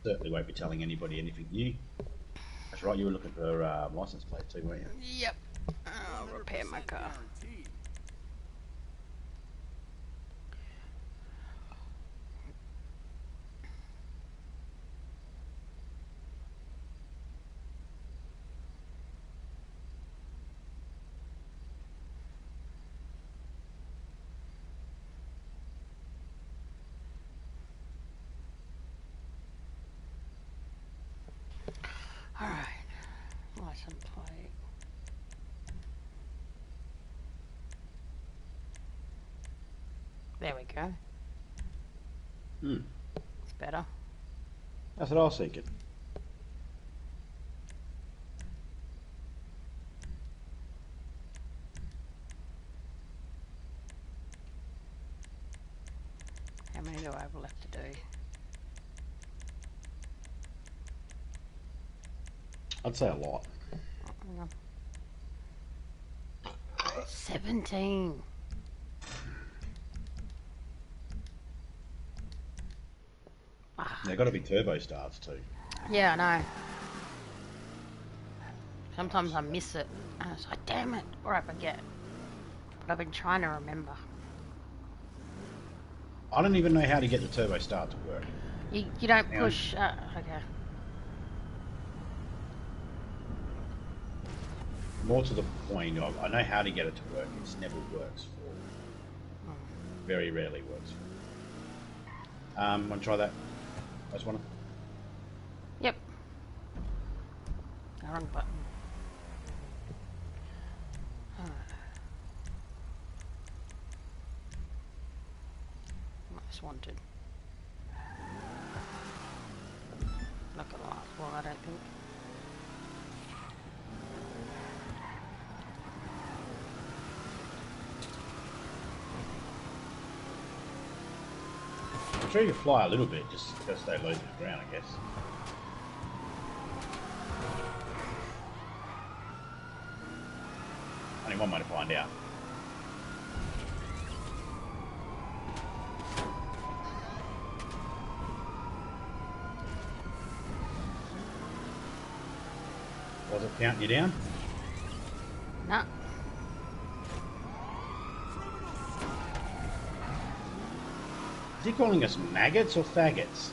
Certainly won't be telling anybody anything new. That's right, you were looking for license plate too, weren't you? Yep. I'll repair my car. Alright. License plate. There we go. It's better. That's what I was thinking. How many do I have left to do? I'd say a lot. Hang on. 17. They've got to be turbo starts too. Yeah, I know. Sometimes I miss it. And it's like, damn it. Or I forget. But I've been trying to remember. I don't even know how to get the turbo start to work. You don't push... okay. More to the point, I know how to get it to work. It never works for. Very rarely works for. Want to try that? That's one. Yep. Wrong button. Most wanted. Not gonna last well, I don't think. I'm sure you can fly a little bit, just to stay low to the ground, I guess. Only one way to find out. Was it counting you down? No. Is he calling us maggots or faggots?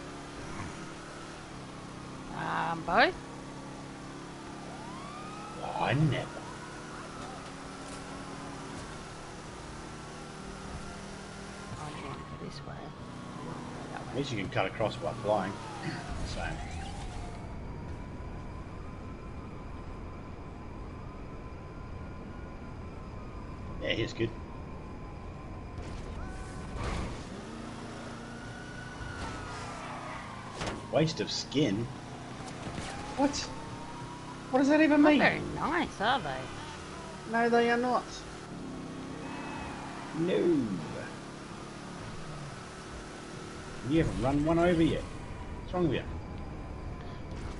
Both? Oh, I never. I can go this way. At least you can cut across by flying. Same. Yeah, here's good. Waste of skin? What? What does that even mean? Not very nice, are they? No, they are not. No. You haven't run one over yet. What's wrong with you?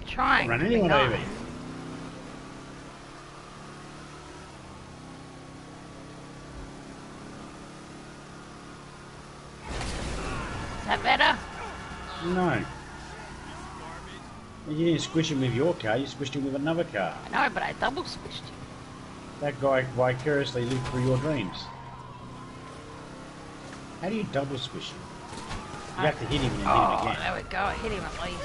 I'm trying. Run anyone over you. Is that better? No. You didn't squish him with your car, you squished him with another car. I know, but I double squished you. That guy vicariously lived through your dreams. How do you double squish him? You have to hit him and then hit him again. There we go. I hit him at least.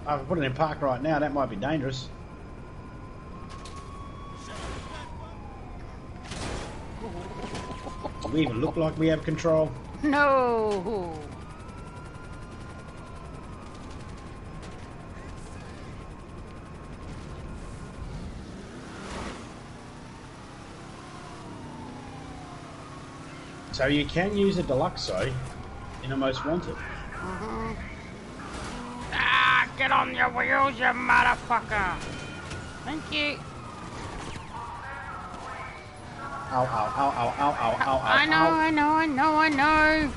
If I put it in park right now, that might be dangerous. Do we even look like we have control? No. So you can use a Deluxo in a Most Wanted. Get on your wheels, you motherfucker. Thank you. Ow, ow, ow, ow, ow, ow, ow, ow, I know.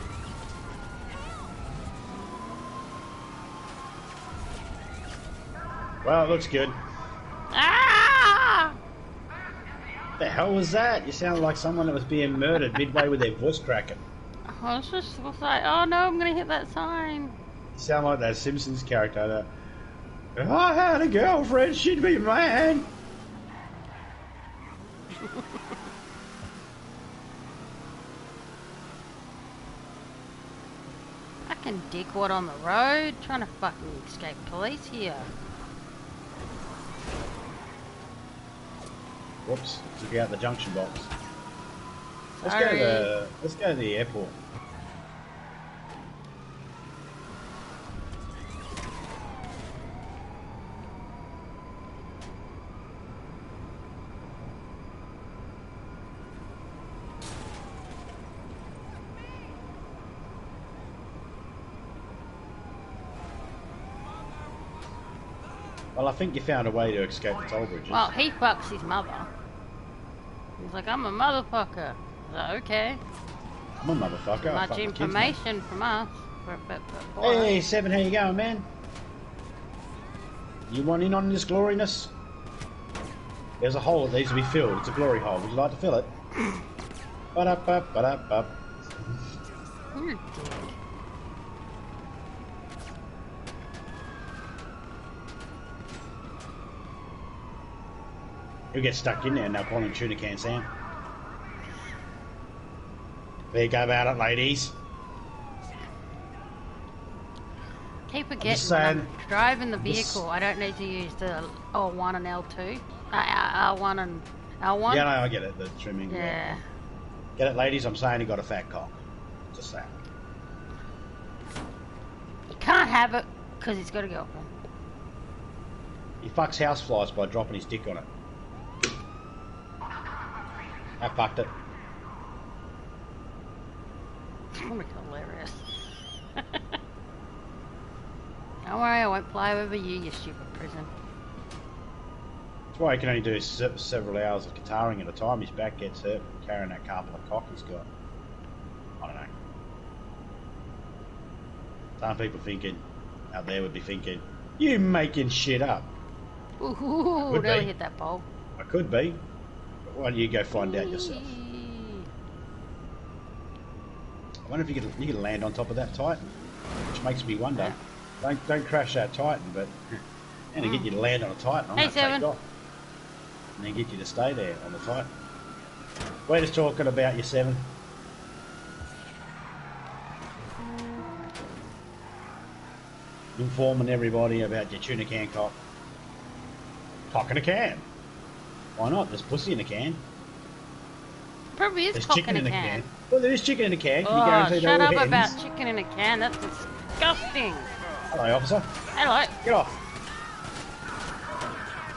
Well, it looks good. Ah! What the hell was that? You sounded like someone that was being murdered midway with their voice cracking. I was just like, oh no, I'm gonna hit that sign. You sound like that Simpsons character that, if I had a girlfriend, she'd be mine. Fucking dickwad on the road, trying to fucking escape police here. Whoops, took out the junction box. Sorry. Let's go to the airport. Well, I think you found a way to escape the toll bridges. Well, he fucks his mother. He's like, I'm a motherfucker. I was like, okay. I'm a motherfucker. I Much fuck my kids, information from us. Hey, Seven, how you going, man? You want in on this gloriness? There's a hole that needs to be filled. It's a glory hole. Would you like to fill it? Ba-da-ba, ba-da-ba. You're a dick. You'll get stuck in there and they'll call him Tuna Can Sam. There you go about it, ladies. Keep forgetting when I'm driving the vehicle, I don't need to use the L1 and L2. R1 and L1. Yeah, no, I get it. The trimming. Yeah. Get it, ladies? I'm saying he got a fat cock. Just saying. You can't have it because it's got a girlfriend. He fucks houseflies by dropping his dick on it. I fucked it. It's gonna be hilarious. Don't worry, I won't fly over you stupid prison. That's why he can only do several hours of guitaring at a time. His back gets hurt from carrying that couple of cock he's got. I don't know. Some people thinking, out there would be thinking, you making shit up. Ooh, really hit that pole. I could be. But why don't you go find out yourself? I wonder if you could land on top of that Titan, which makes me wonder. Don't crash that Titan, but and to get you to land on a Titan, I'm going to take off and then get you to stay there on the Titan. We're just talking about your Seven. Informing everybody about your tuna can cock. Cock in a can. Why not? There's pussy in a can. Probably is There's cock chicken in a can. Well, there is chicken in a can. Can you Oh, guarantee shut that up all hens? about chicken in a can. That's disgusting. Hello, officer. Hello. Get off.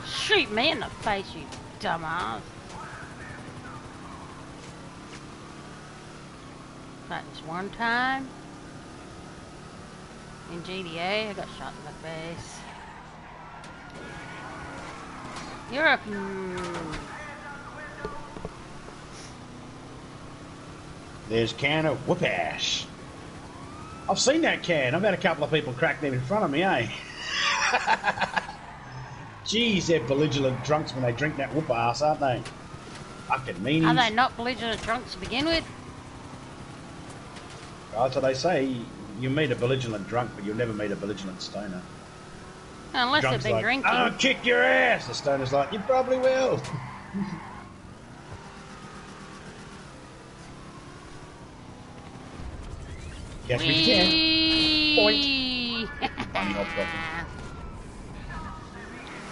Shoot me in the face, you dumbass. Like this one time in GTA, I got shot in the face. You're a... There's a can of whoop-ash. I've seen that can. I've had a couple of people crack them in front of me, eh? Jeez, they're belligerent drunks when they drink that whoop-ass, aren't they? Fucking meanies. Are they not belligerent drunks to begin with? That's what they say. You meet a belligerent drunk, but you'll never meet a belligerent stoner. Unless Drunk's they've been like, drinking. I'll kick your ass. The stoner's like, you probably will. Catch me if you can. Point. Bunny hop dolphin.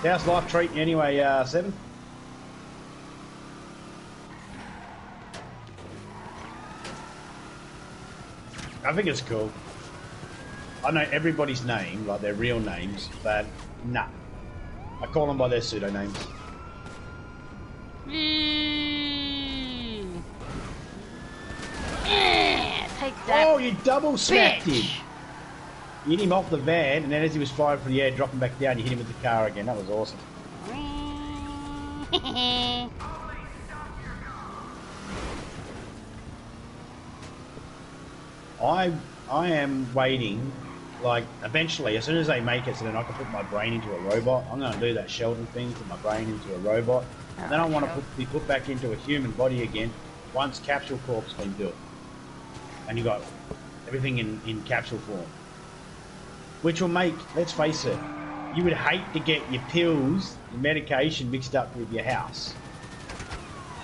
How's life treating you anyway, Seven? I think it's cool. I know everybody's name, like their real names, but nah. I call them by their pseudonames. Take that. Oh, you double smacked bitch. him. You hit him off the van, and then as he was flying through the air, dropping back down, you hit him with the car again. That was awesome. I am waiting like, eventually, as soon as they make it so then I can put my brain into a robot, I'm going to do that Sheldon thing, put my brain into a robot. And then I want to be put back into a human body again once Capsule Corp's been built. And you got everything in capsule form. Which will make, let's face it, you would hate to get your pills, your medication mixed up with your house.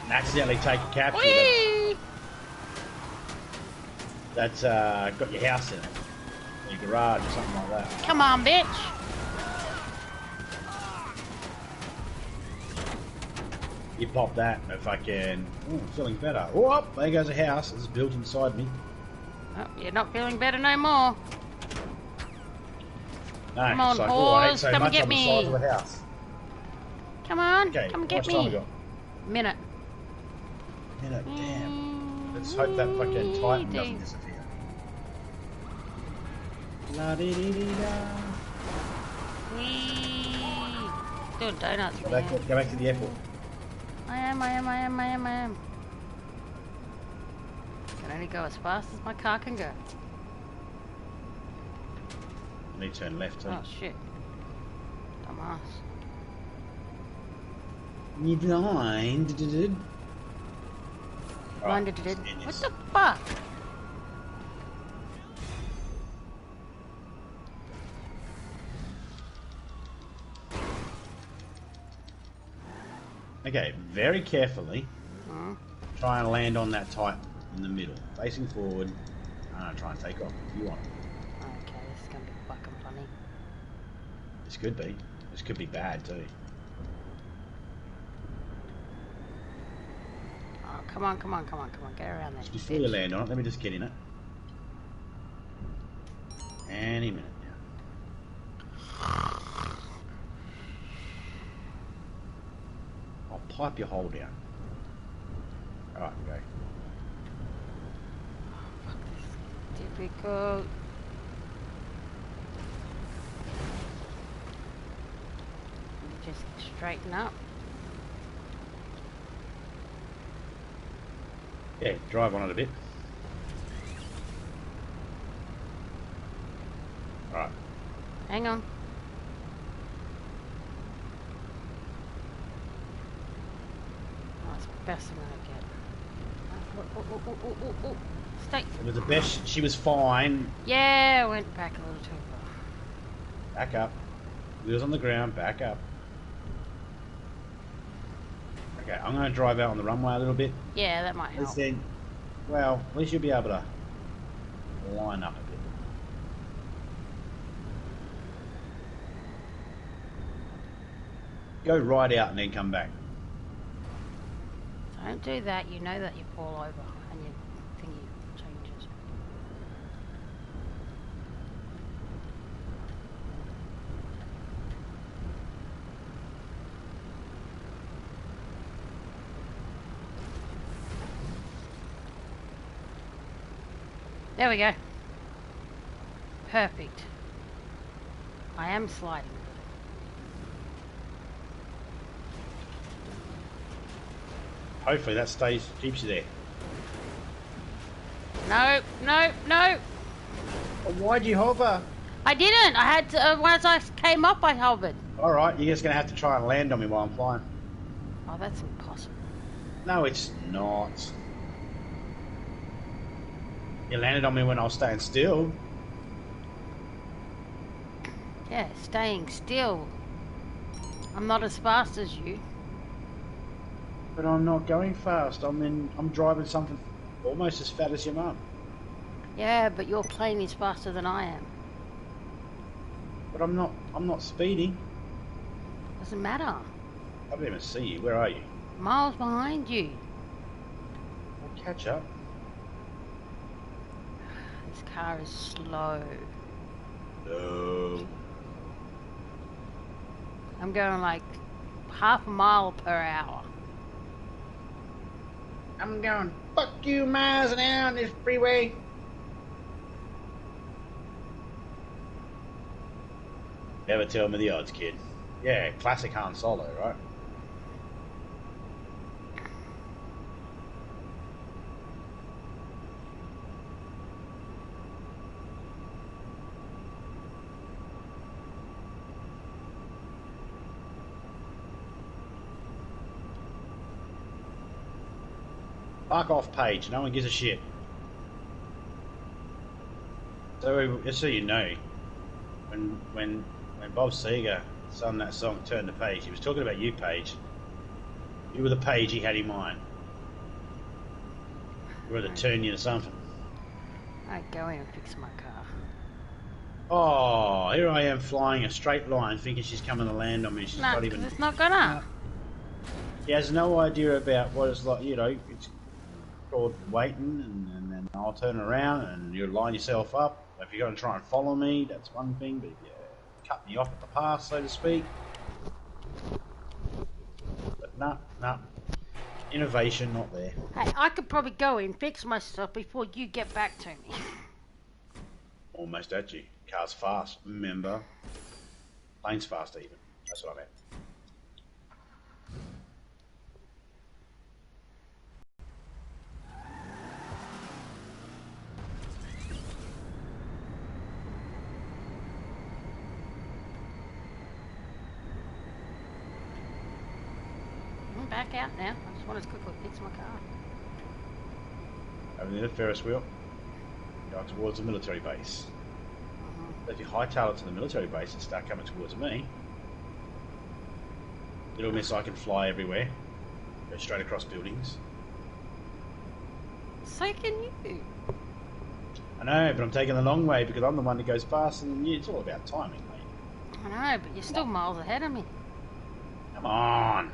And accidentally take a capsule that's got your house in it. Or your garage or something like that. Come on, bitch! You pop that and if I can... Oh, I'm feeling better. Oh, there goes a house. It's built inside me. Oh, you're not feeling better no more. No, come on, like, horse, so come and get on me. The size of the house. Come on, okay, come and get me. Minute, damn. Let's hope that fucking Titan doesn't disappear. La dee dee dee da. Whee! Doing donuts. Go back to the airport. I am. Can only go as fast as my car can go. Me turn left too. Oh shit. Dumbass. You blind. Blinded. What the fuck? Okay, very carefully. Try and land on that Titan in the middle, facing forward. Try and take off if you want. Okay, this is gonna be fucking funny. This could be. This could be bad too. Oh, come on, get around there. Before you land on it, let me just get in it. Any minute now. I'll pipe your hole down. Alright, go. Difficult. Just straighten up. Yeah, drive on it a bit. Alright. Hang on. Oh, it's the best I'm gonna get. Oh. Stay. It was the best. She was fine. Yeah, I went back a little too far. Back up. Wheels on the ground. Back up. Okay, I'm going to drive out on the runway a little bit. Yeah, that might help. Then, well, at least you'll be able to line up a bit. Go right out and then come back. Don't do that. You know that you fall over and your thingy changes. There we go. Perfect. I am sliding. Hopefully that keeps you there. No. Well, why'd you hover? I didn't. I had to, once I came up, I hovered. Alright, you're just going to have to try and land on me while I'm flying. Oh, that's impossible. No, it's not. You landed on me when I was staying still. Yeah, staying still. I'm not as fast as you. But I'm not going fast. I'm driving something almost as fat as your mum. Yeah, but your plane is faster than I am. But I'm not speeding. Doesn't matter. I don't even see you. Where are you? Miles behind you. I'll catch up. This car is slow. No. I'm going like half a mile per hour. I'm going fuck you miles an hour on this freeway. Never tell me the odds, kid. Yeah, classic Han Solo, right? Fuck off, Paige. No one gives a shit. So just so you know, when Bob Seger sung that song "Turn the Page," he was talking about you, Paige. You were the page he had in mind. You were to turn you to something. I go in and fix my car. Oh, here I am flying a straight line, thinking she's coming to land on me. She's not even. It's not gonna. He has no idea about what it's like. You know, it's called waiting, and then I'll turn around and you line yourself up. If you're going to try and follow me, that's one thing. But if you cut me off at the pass, so to speak. But no. Innovation not there. Hey, I could probably go in, fix myself before you get back to me. Almost at you. Car's fast, remember? Plane's fast even. That's what I meant. I'm back out now. I just want to quickly fix my car. Over there, Ferris wheel. Go towards the military base. If you hightail it to the military base and start coming towards me, little miss, I can fly everywhere. Go straight across buildings. So can you. I know, but I'm taking the long way because I'm the one that goes faster than you. It's all about timing, mate. I know, but you're still miles ahead of me. Come on.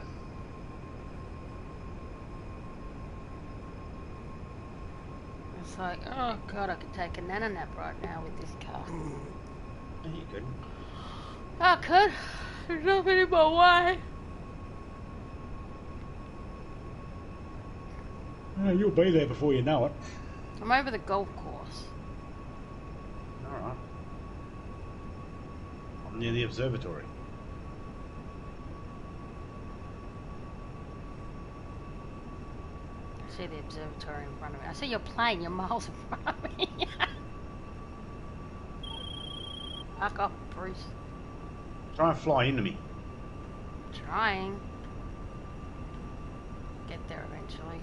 It's like, oh god, I could take a nana nap right now with this car. No, you couldn't. I could. There's nothing in my way. You'll be there before you know it. I'm over the golf course. Alright. I'm near the observatory. I see the observatory in front of me. I see your plane, you're miles in front of me. Fuck off, Bruce. Try and fly into me. Trying. Get there eventually.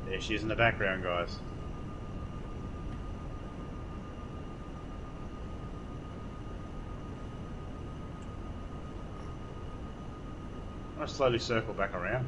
There she is in the background, guys. I slowly circle back around.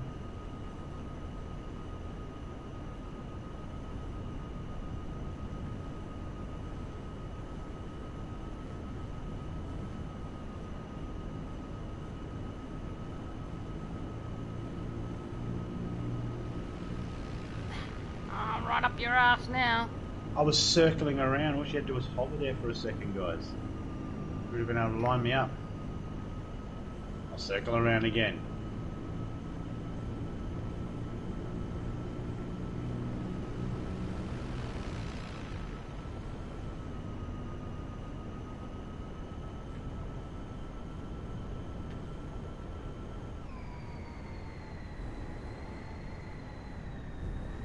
I'm right up your ass now. I was circling around. All she had to do was hover there for a second, guys. You would have been able to line me up. I'll circle around again.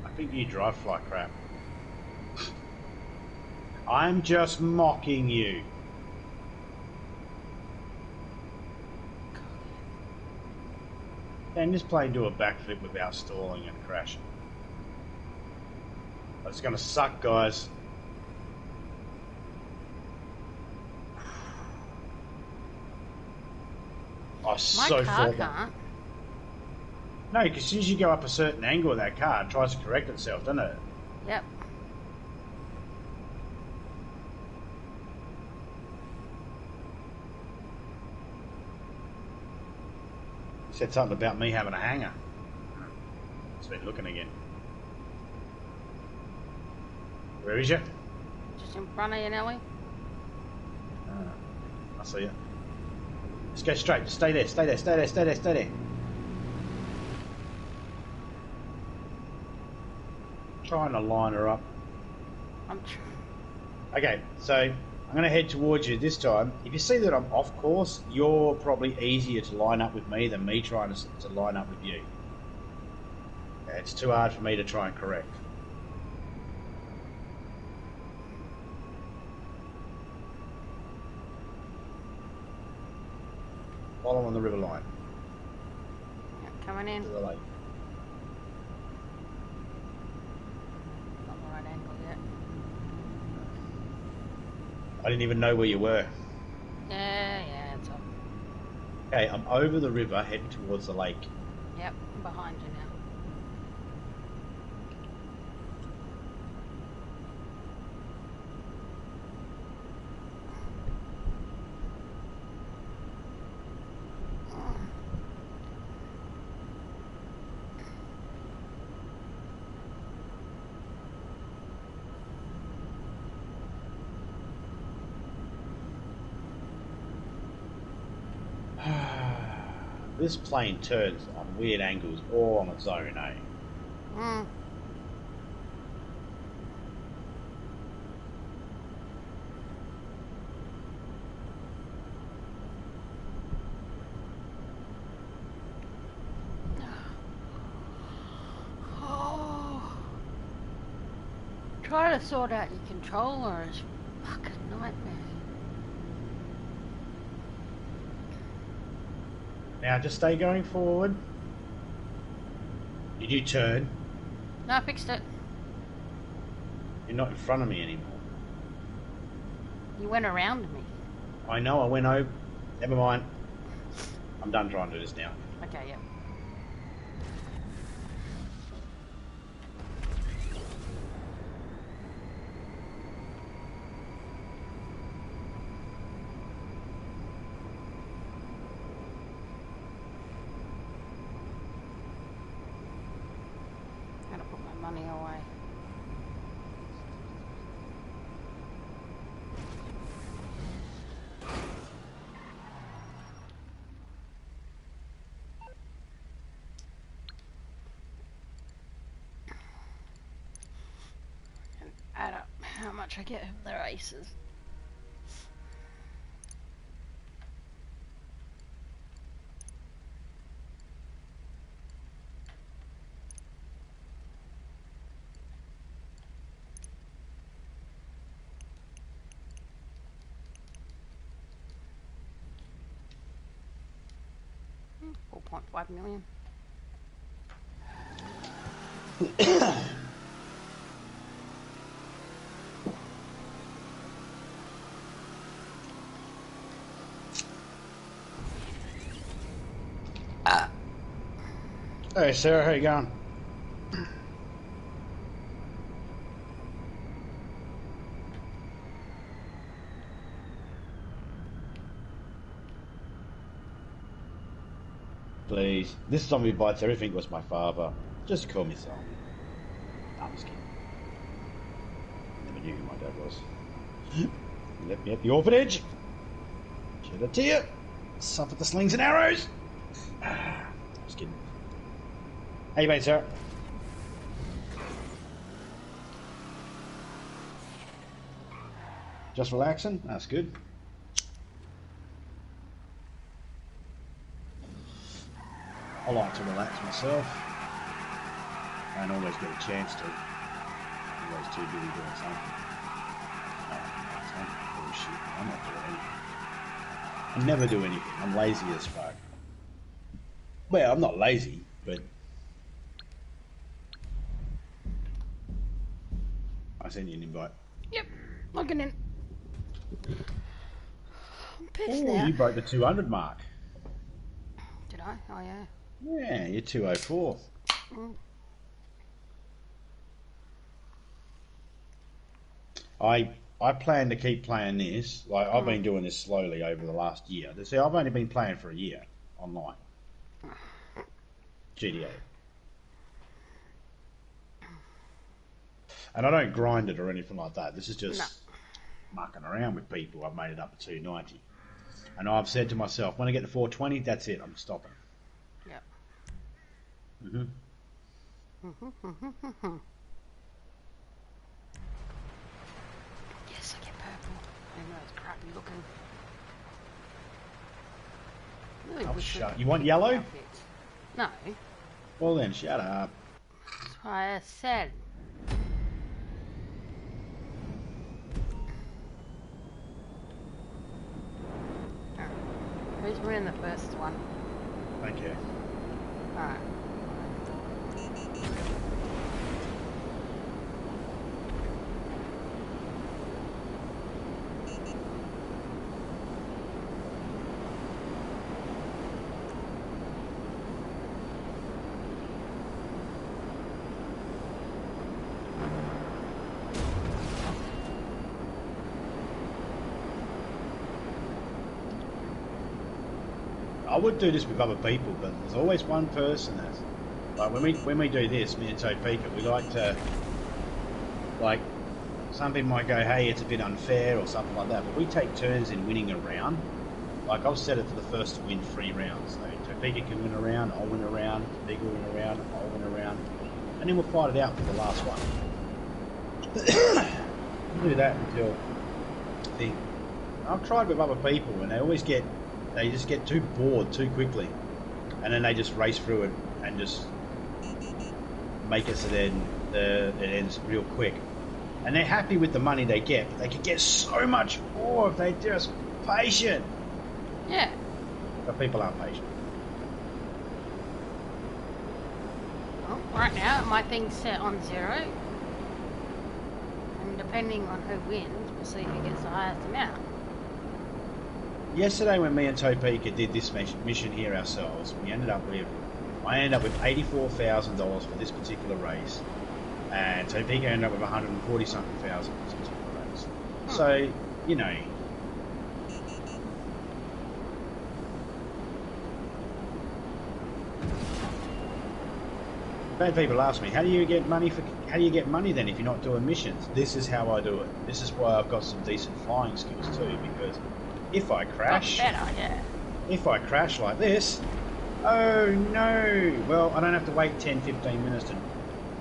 I think you drive fly crap. I'm just mocking you. Can this plane do a backflip without stalling and crashing? It's gonna suck, guys. I so car thought can't. No, because as soon as you go up a certain angle of that car, it tries to correct itself, doesn't it? Yep. You said something about me having a hanger. It's been looking again. Where is you? Just in front of you, Nelly. I see you. Just go straight. Just stay there. Stay there. Stay there. Stay there. Stay there. Trying to line her up. Okay, so I'm going to head towards you this time. If you see that I'm off course, you're probably easier to line up with me than me trying to line up with you. It's too hard for me to try and correct. Follow on the river line. Yep, coming in. To the lake. Not the right angle yet. I didn't even know where you were. Yeah, it's up. Okay, I'm over the river, heading towards the lake. Yep, I'm behind you now. This plane turns on weird angles all on its own, eh? Mm. Oh. Trying to sort out your controller is fucking nightmare. Now just stay going forward. Did you turn? No, I fixed it. You're not in front of me anymore. You went around me. I know, I went over. Never mind. I'm done trying to do this now. Okay, yep. Gotta put my money away. Add up how much I get of their aces. $4.5 million. Hey Sarah, how you going? Please. This zombie bites everything was my father. Just call me zombie. No, I'm just kidding. Never knew who my dad was. You left me at the orphanage. Shed a tear. Suffered the slings and arrows. Just kidding. How you been, Sarah? Just relaxing? That's good. I like to relax myself. I don't always get a chance to. I'm always too busy doing something. Bullshit. I'm not doing anything. I never do anything. I'm lazy as fuck. Well, I'm not lazy, but I sent you an invite. Yep, logging in. I'm pissed Oh, now. you broke the 200 mark. Did I? Oh yeah. Yeah, you're 204. Mm. I plan to keep playing this. Like I've been doing this slowly over the last year. See, I've only been playing for a year online. GTA. And I don't grind it or anything like that. This is just mucking around with people. I've made it up to 290. And I've said to myself, when I get to 420, that's it. I'm stopping. Yep. Yes, I get purple. Even though it's crappy looking. Really Oh, shut. You want yellow? Outfits. No. Well then, shut up. I said. Oh. Who's winning the first one? Thank you. Alright. I would do this with other people, but there's always one person that's like when we do this, me and Topeka, we like to some people might go, hey, it's a bit unfair or something like that, but we take turns in winning a round. Like I've set it for the first to win 3 rounds. So Topeka can win a round, I'll win a round, Topeka will win a round, I'll win a round, and then we'll fight it out for the last one. We'll do that until I've tried with other people and they just get too bored too quickly, and then they just race through it and just make it so then it ends real quick. And they're happy with the money they get, but they could get so much more if they're just patient. Yeah. But people aren't patient. Well, right now my thing's set on 0, and depending on who wins, we'll see who gets the highest amount. Yesterday when me and Topeka did this mission here ourselves, I ended up with $84,000 for this particular race, and Topeka ended up with 140 something thousand for this particular race. So, you know, bad people ask me, how do you get money then if you're not doing missions? This is how I do it. This is why I've got some decent flying skills too, because if I crash, if I crash like this, oh no, well, I don't have to wait 10-15 minutes to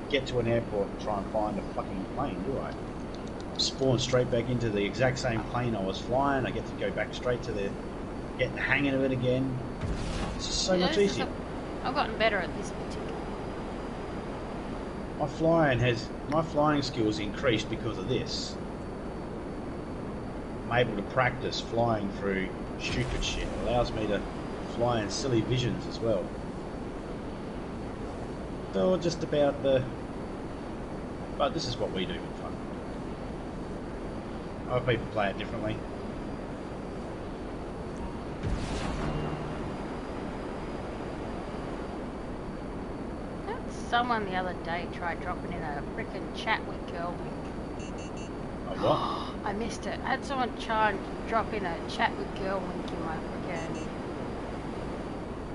get to an airport and try and find a fucking plane, do I? Spawn straight back into the exact same plane I was flying. I get to go back straight to get the hang of it again. It's just so much easier. I've gotten better at this particular. My flying skills increased because of this. I'm able to practice flying through stupid shit. It allows me to fly in silly visions as well. So just about but this is what we do for fun. Other people play it differently. Someone the other day tried dropping in a frickin' chat with girl link. A what? I missed it. I had someone try and drop in a chat with girl link in my frickin'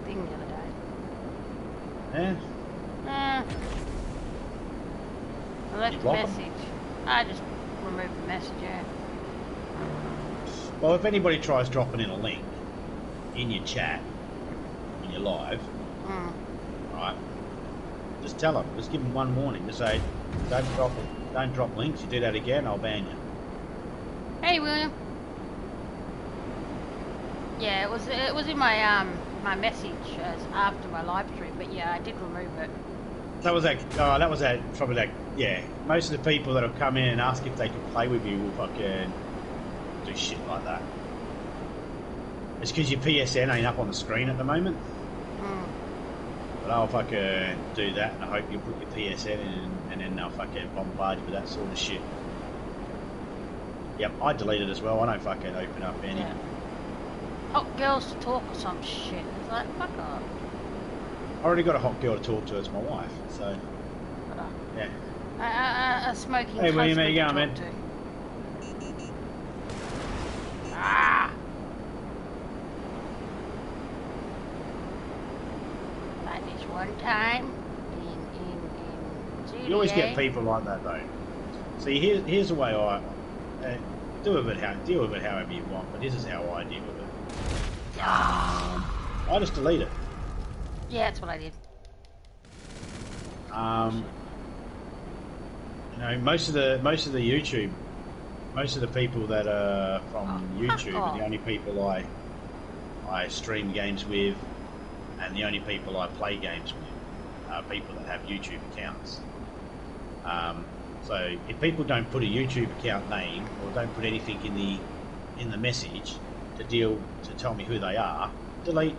thing the other day. Yeah? I left a message. I just removed the message, yeah. Well, if anybody tries dropping in a link in your chat, when you're live, right, just tell them. Just give them one warning. Just say, don't drop links. You do that again, I'll ban you. Hey, William. Yeah, it was in my my message after my live stream, but yeah, I did remove it. That was probably that. Yeah, most of the people that'll come in and ask if they can play with you will fucking do shit like that. It's because your PSN ain't up on the screen at the moment. But I'll fucking do that, and I hope you put your PSN in, and then they'll fucking bombard you with that sort of shit. Yep, I delete it as well. I don't fucking open up any. Yeah. Hot girls to talk or some shit. It's like, fuck off. I already got a hot girl to talk to. It's my wife, so yeah. A smoking. Hey, William, how you going, man? Ah. One time in GTA. You always get people like that though. See, here's the way I deal with it however you want, but this is how I deal with it. I just delete it. Yeah, that's what I did. You know, most of the YouTube, most of the people that are from YouTube are the only people I stream games with. And the only people I play games with are people that have YouTube accounts. So if people don't put a YouTube account name or don't put anything in the message to tell me who they are, delete.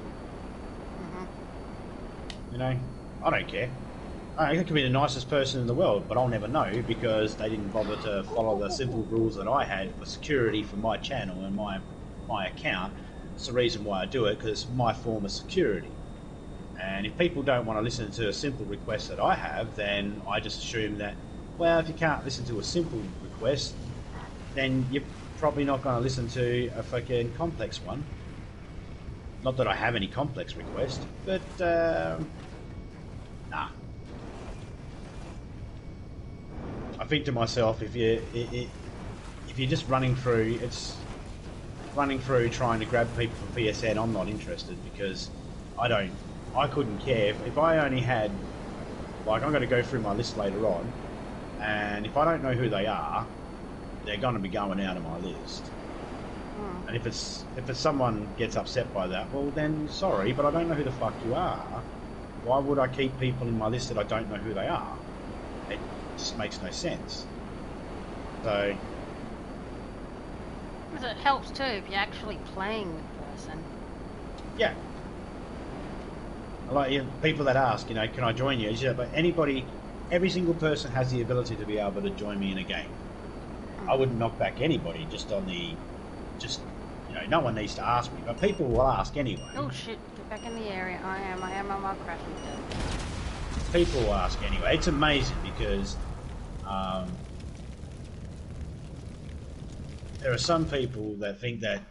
You know, I don't care. They could be the nicest person in the world, but I'll never know because they didn't bother to follow the simple rules that I had for security for my channel and my account. It's the reason why I do it, because it's my form of security. And if people don't want to listen to a simple request that I have, then I just assume that, well, if you can't listen to a simple request, then you're probably not going to listen to a fucking complex one. Not that I have any complex requests, but nah. I think to myself, if you're just running through trying to grab people from PSN, I'm not interested because I couldn't care if I only had, like, I'm going to go through my list later on, and if I don't know who they are, they're going to be going out of my list. And if it's someone gets upset by that, well then sorry, but I don't know who the fuck you are. Why would I keep people in my list that I don't know who they are? It just makes no sense. So. Because it helps too if you're actually playing with the person. Yeah. Like people that ask, you know, can I join you? Yeah, but every single person has the ability to be able to join me in a game. I wouldn't knock back anybody you know, no one needs to ask me, but people will ask anyway. Oh shit, get back in the area. I am on my crashing dead. People will ask anyway. It's amazing because there are some people that think that,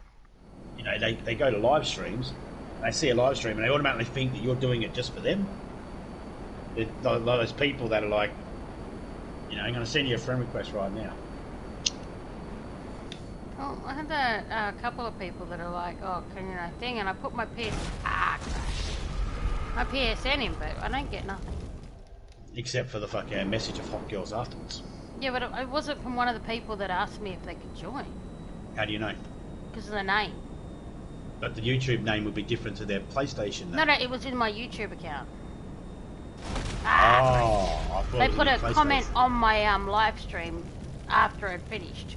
you know, they go to live streams, they see a live stream and they automatically think that you're doing it just for them. Those people that are like, you know, I'm going to send you a friend request right now. Well, I had a couple of people that are like, oh, can you know thing, and I put my PSN in, but I don't get nothing. Except for the fucking message of hot girls afterwards. Yeah, but it wasn't from one of the people that asked me if they could join. How do you know? Because of the name. But the YouTube name would be different to their PlayStation name. No, it was in my YouTube account. I thought they put a comment on my live stream after it finished.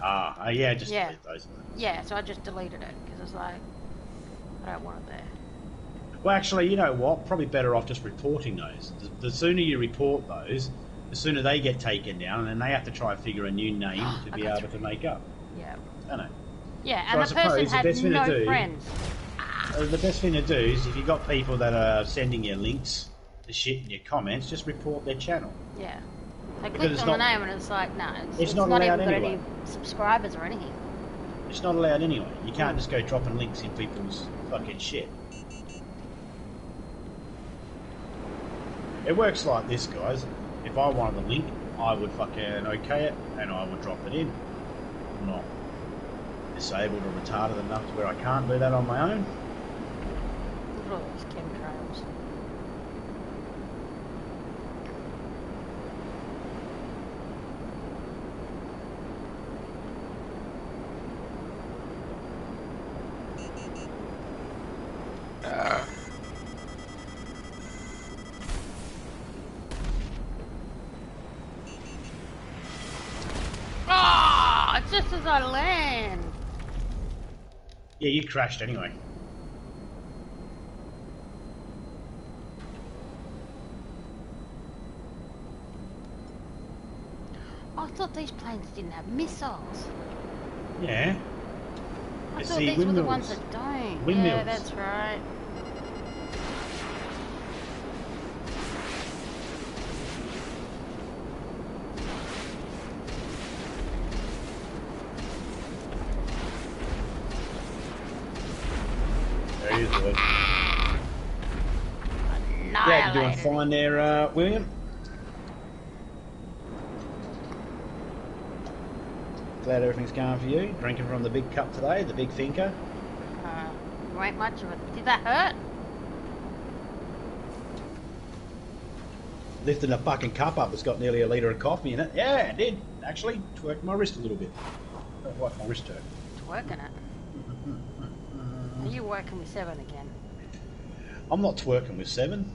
Yeah, just delete those. Yeah, so I just deleted it because it's like, I don't want it there. Well, actually, you know what? Probably better off just reporting those. The sooner you report those, the sooner they get taken down, and then they have to try and figure a new name to be able to make up. Yeah. I know. Yeah, and the person had no friends. The best thing to do is if you've got people that are sending you links to shit in your comments, just report their channel. Yeah. I clicked on the name and it's like, no, it's not not even got any subscribers or anything. It's not allowed anyway. You can't just go dropping links in people's fucking shit. It works like this, guys. If I wanted a link, I would fucking okay it and I would drop it in. I'm not disabled or retarded enough to where I can't do that on my own. Look at all these chemtrails. Just as I land. Yeah, you crashed anyway. I thought these planes didn't have missiles. Yeah. I thought these were the ones that don't. Windmills. Yeah, that's right. Yeah, you doing fine there, William? Glad everything's going for you. Drinking from the big cup today, the big thinker. You ain't much of it. Did that hurt? Lifting the fucking cup up, it's got nearly a litre of coffee in it. Yeah, it did. Actually, twerked my wrist a little bit. Don't like my wrist hurt. Twerking it? Are you working with 7 again? I'm not twerking with 7.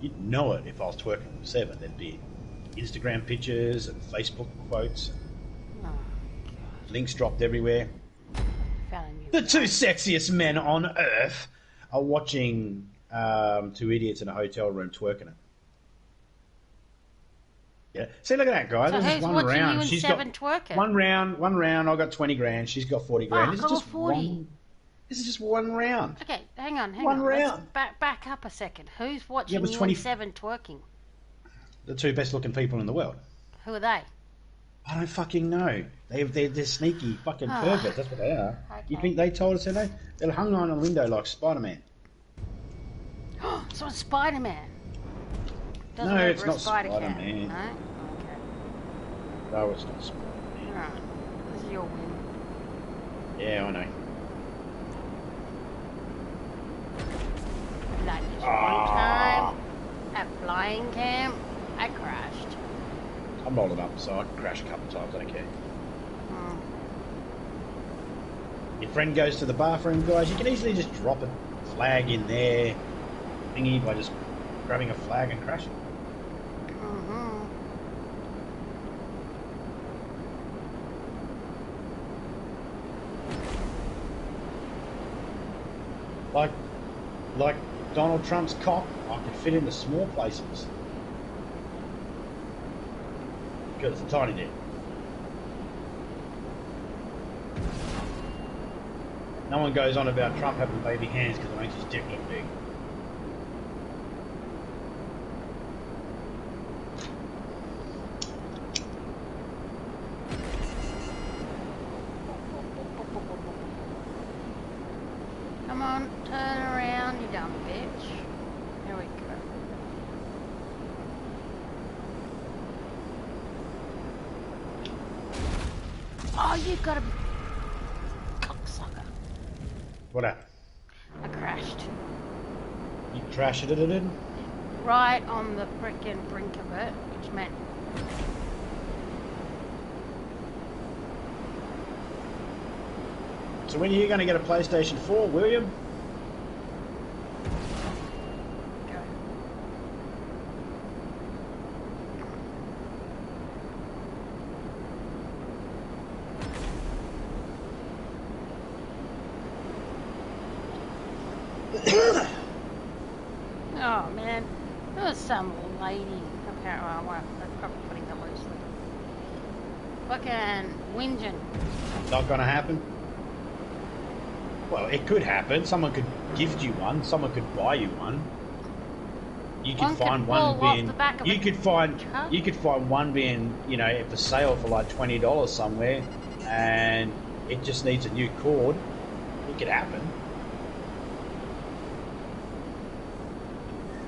You'd know it if I was twerking with 7. There'd be Instagram pictures and Facebook quotes. Oh, links dropped everywhere. The two sexiest men on earth are watching two idiots in a hotel room twerking it. Yeah. See, look at that guy. So this who's is one watching round. you and She's Seven got twerking? one round. I got 20 grand. She's got 40 grand. Fuck, I got 40. This is just one round. Okay, hang on. One round. Let's back up a second. Who's watching you 20... and Seven twerking? The two best looking people in the world. Who are they? I don't fucking know. They're sneaky fucking perverts. That's what they are. Okay. You think they told us that? They're hung on a window like Spider-Man. So it's Spider-Man. No, it's not Spider-Man. No? Okay. No, it's not Spider-Man. Alright. This is your win. Yeah, I know. Like this one time at flying camp, I crashed. I'm rolling up, so I can crash a couple of times. I don't care. Your friend goes to the bathroom, guys. You can easily just drop a flag in there, thingy, by just grabbing a flag and crashing. Like Donald Trump's cock, I could fit into small places. Because it's a tiny dick. No one goes on about Trump having baby hands because it makes his dick look big. Come on, turn around, you dumb bitch. There we go. Oh, you gotta be cocksucker. What happened? I crashed. You crashed it? Right on the frickin' brink of it, which meant... So when are you going to get a PlayStation 4, William? Oh man, there was some lady. Apparently, I'm probably putting her loosely. Fucking whinging. Not gonna happen. Well, it could happen. Someone could gift you one. Someone could buy you one. You could find one being. You could find one being, you know, for sale for like $20 somewhere, and it just needs a new cord. It could happen.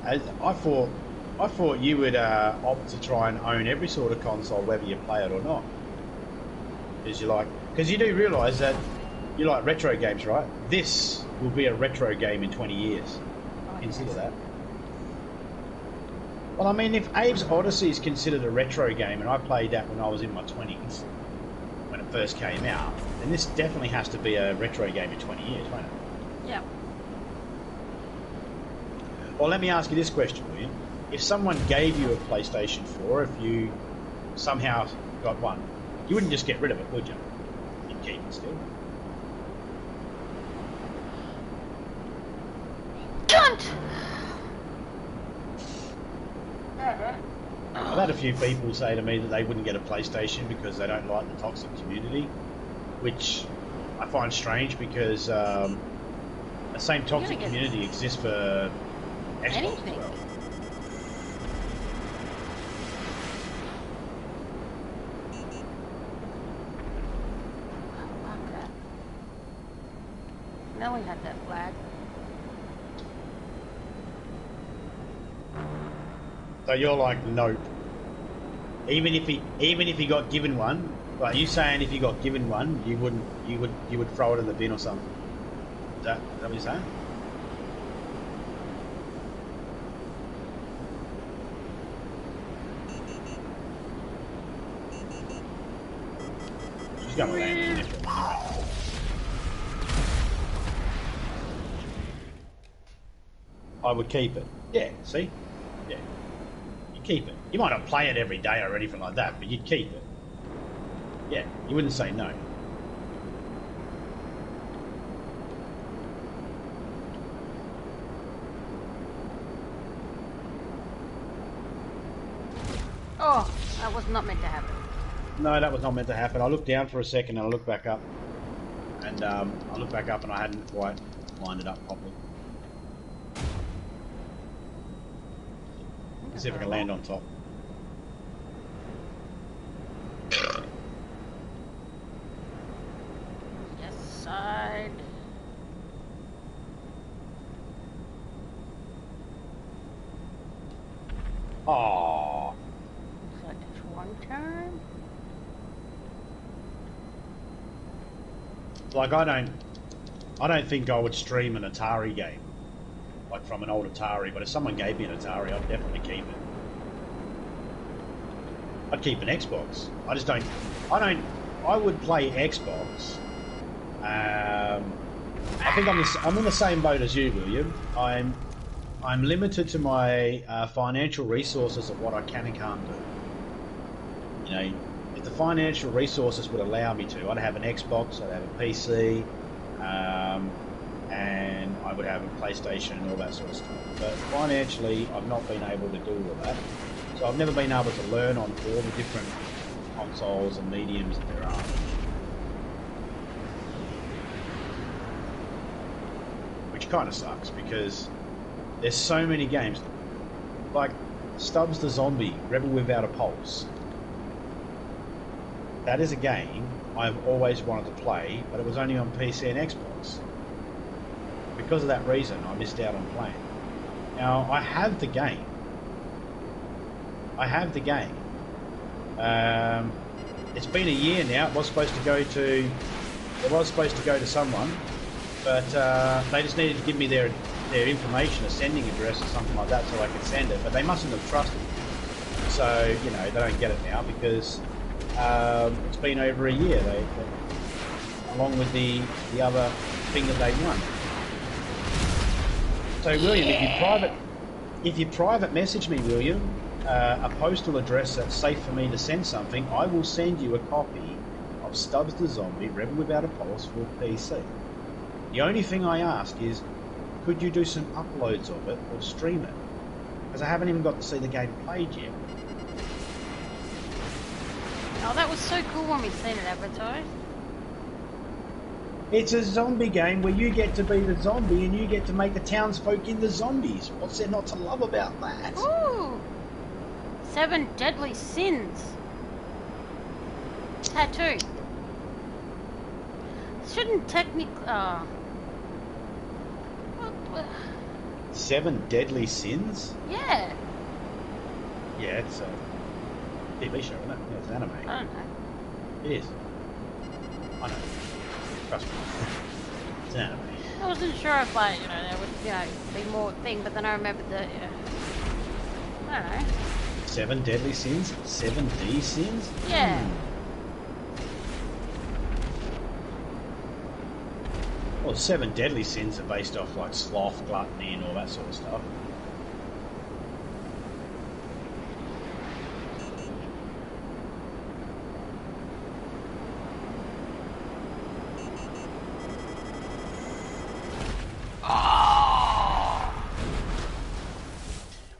I thought you would opt to try and own every sort of console, whether you play it or not. Because you do realise that you like retro games, right? This will be a retro game in 20 years. Consider that. Well, I mean, if Abe's Odyssey is considered a retro game, and I played that when I was in my 20s, when it first came out, then this definitely has to be a retro game in 20 years, won't it? Yeah. Well, let me ask you this question, William. If someone gave you a PlayStation 4, if you somehow got one, you wouldn't just get rid of it, would you? You'd keep it still. Cunt! I've had a few people say to me that they wouldn't get a PlayStation because they don't like the toxic community, which I find strange because the same toxic community exists for Xbox anything. as well. Now we had that flag. So you're like, nope. Even if he got given one, like you saying if he got given one, you would throw it in the bin or something. Is that what you're saying? She's gonna land in there. I would keep it. Yeah, see? Yeah. You keep it. You might not play it every day or anything like that, but you'd keep it. Yeah, you wouldn't say no. Oh, that was not meant to happen. No, that was not meant to happen. I looked down for a second and I looked back up. And I looked back up and I hadn't quite lined it up properly. Let's see if I can land on top. Yes, side. Oh. Looks like it's one turn. Like I don't think I would stream an Atari game, like from an old Atari. But if someone gave me an Atari, I'd definitely keep it. I'd keep an Xbox. I would play Xbox. I think I'm in the same boat as you, William. I'm limited to my financial resources of what I can and can't do. You know, if the financial resources would allow me to, I'd have an Xbox, I'd have a PC, and I would have a PlayStation and all that sort of stuff. But financially, I've not been able to do all that. So I've never been able to learn on all the different consoles and mediums that there are. Which kind of sucks because there's so many games. Like Stubbs the Zombie, Rebel Without a Pulse. That is a game I've always wanted to play, but it was only on PC and Xbox. Because of that reason, I missed out on playing. Now, I have the game. It's been a year now. It was supposed to go to someone, but they just needed to give me their information, a sending address or something like that, so I could send it. But they mustn't have trusted me. So, you know, they don't get it now because it's been over a year. They along with the other thing that they won. So, William, if you private message me, William, a postal address that's safe for me to send something, I will send you a copy of Stubbs the Zombie, Rebel Without a Pulse for PC. The only thing I ask is, could you do some uploads of it or stream it? Because I haven't even got to see the game played yet. Oh, that was so cool when we seen it advertised. It's a zombie game where you get to be the zombie and you get to make the townsfolk into zombies. What's there not to love about that? Ooh! 7 deadly sins. Tattoo. Shouldn't technically... What? 7 deadly sins? Yeah. Yeah, it's a TV show, isn't it? Yeah, it's an anime. I don't know. It is. I know. Trust me. It's an anime. I wasn't sure if, like, you know, there would, be more thing, but then I remembered that, I don't know. 7 deadly sins? 7D sins? Yeah. Well, 7 deadly sins are based off, like, sloth, gluttony, and all that sort of stuff.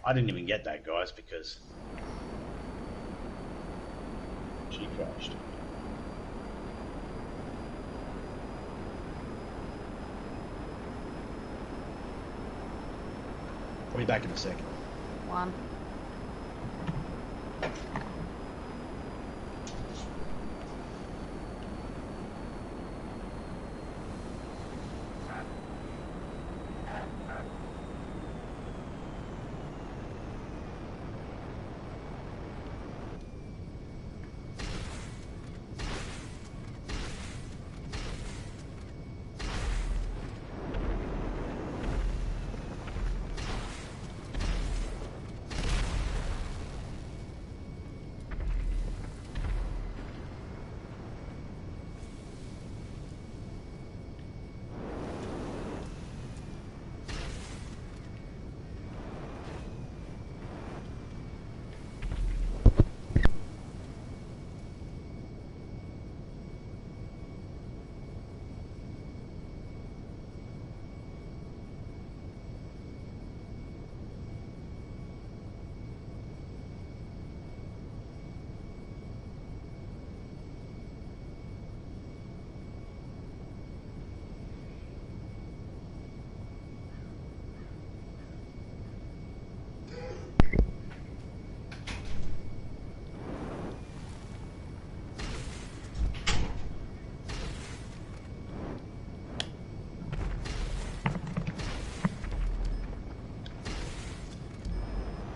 I didn't even get that, guys, because she crashed. I'll be back in a second. 1.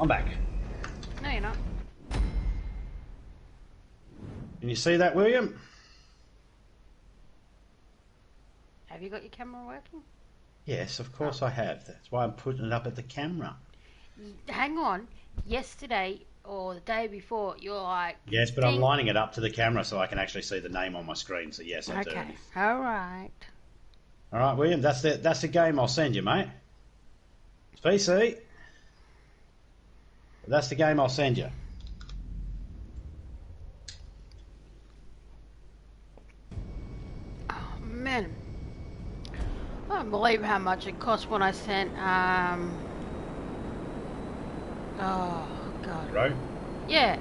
I'm back. No, you're not. Can you see that, William? Have you got your camera working? Yes, of course I have. That's why I'm putting it up at the camera. Hang on. Yesterday or the day before, you're like... Yes, but I'm lining it up to the camera so I can actually see the name on my screen. So yes, I do. Okay. All right. All right, William. That's the game I'll send you, mate. It's PC. That's the game I'll send you. Oh man, I don't believe how much it cost when I sent. Oh god. Right? Yeah.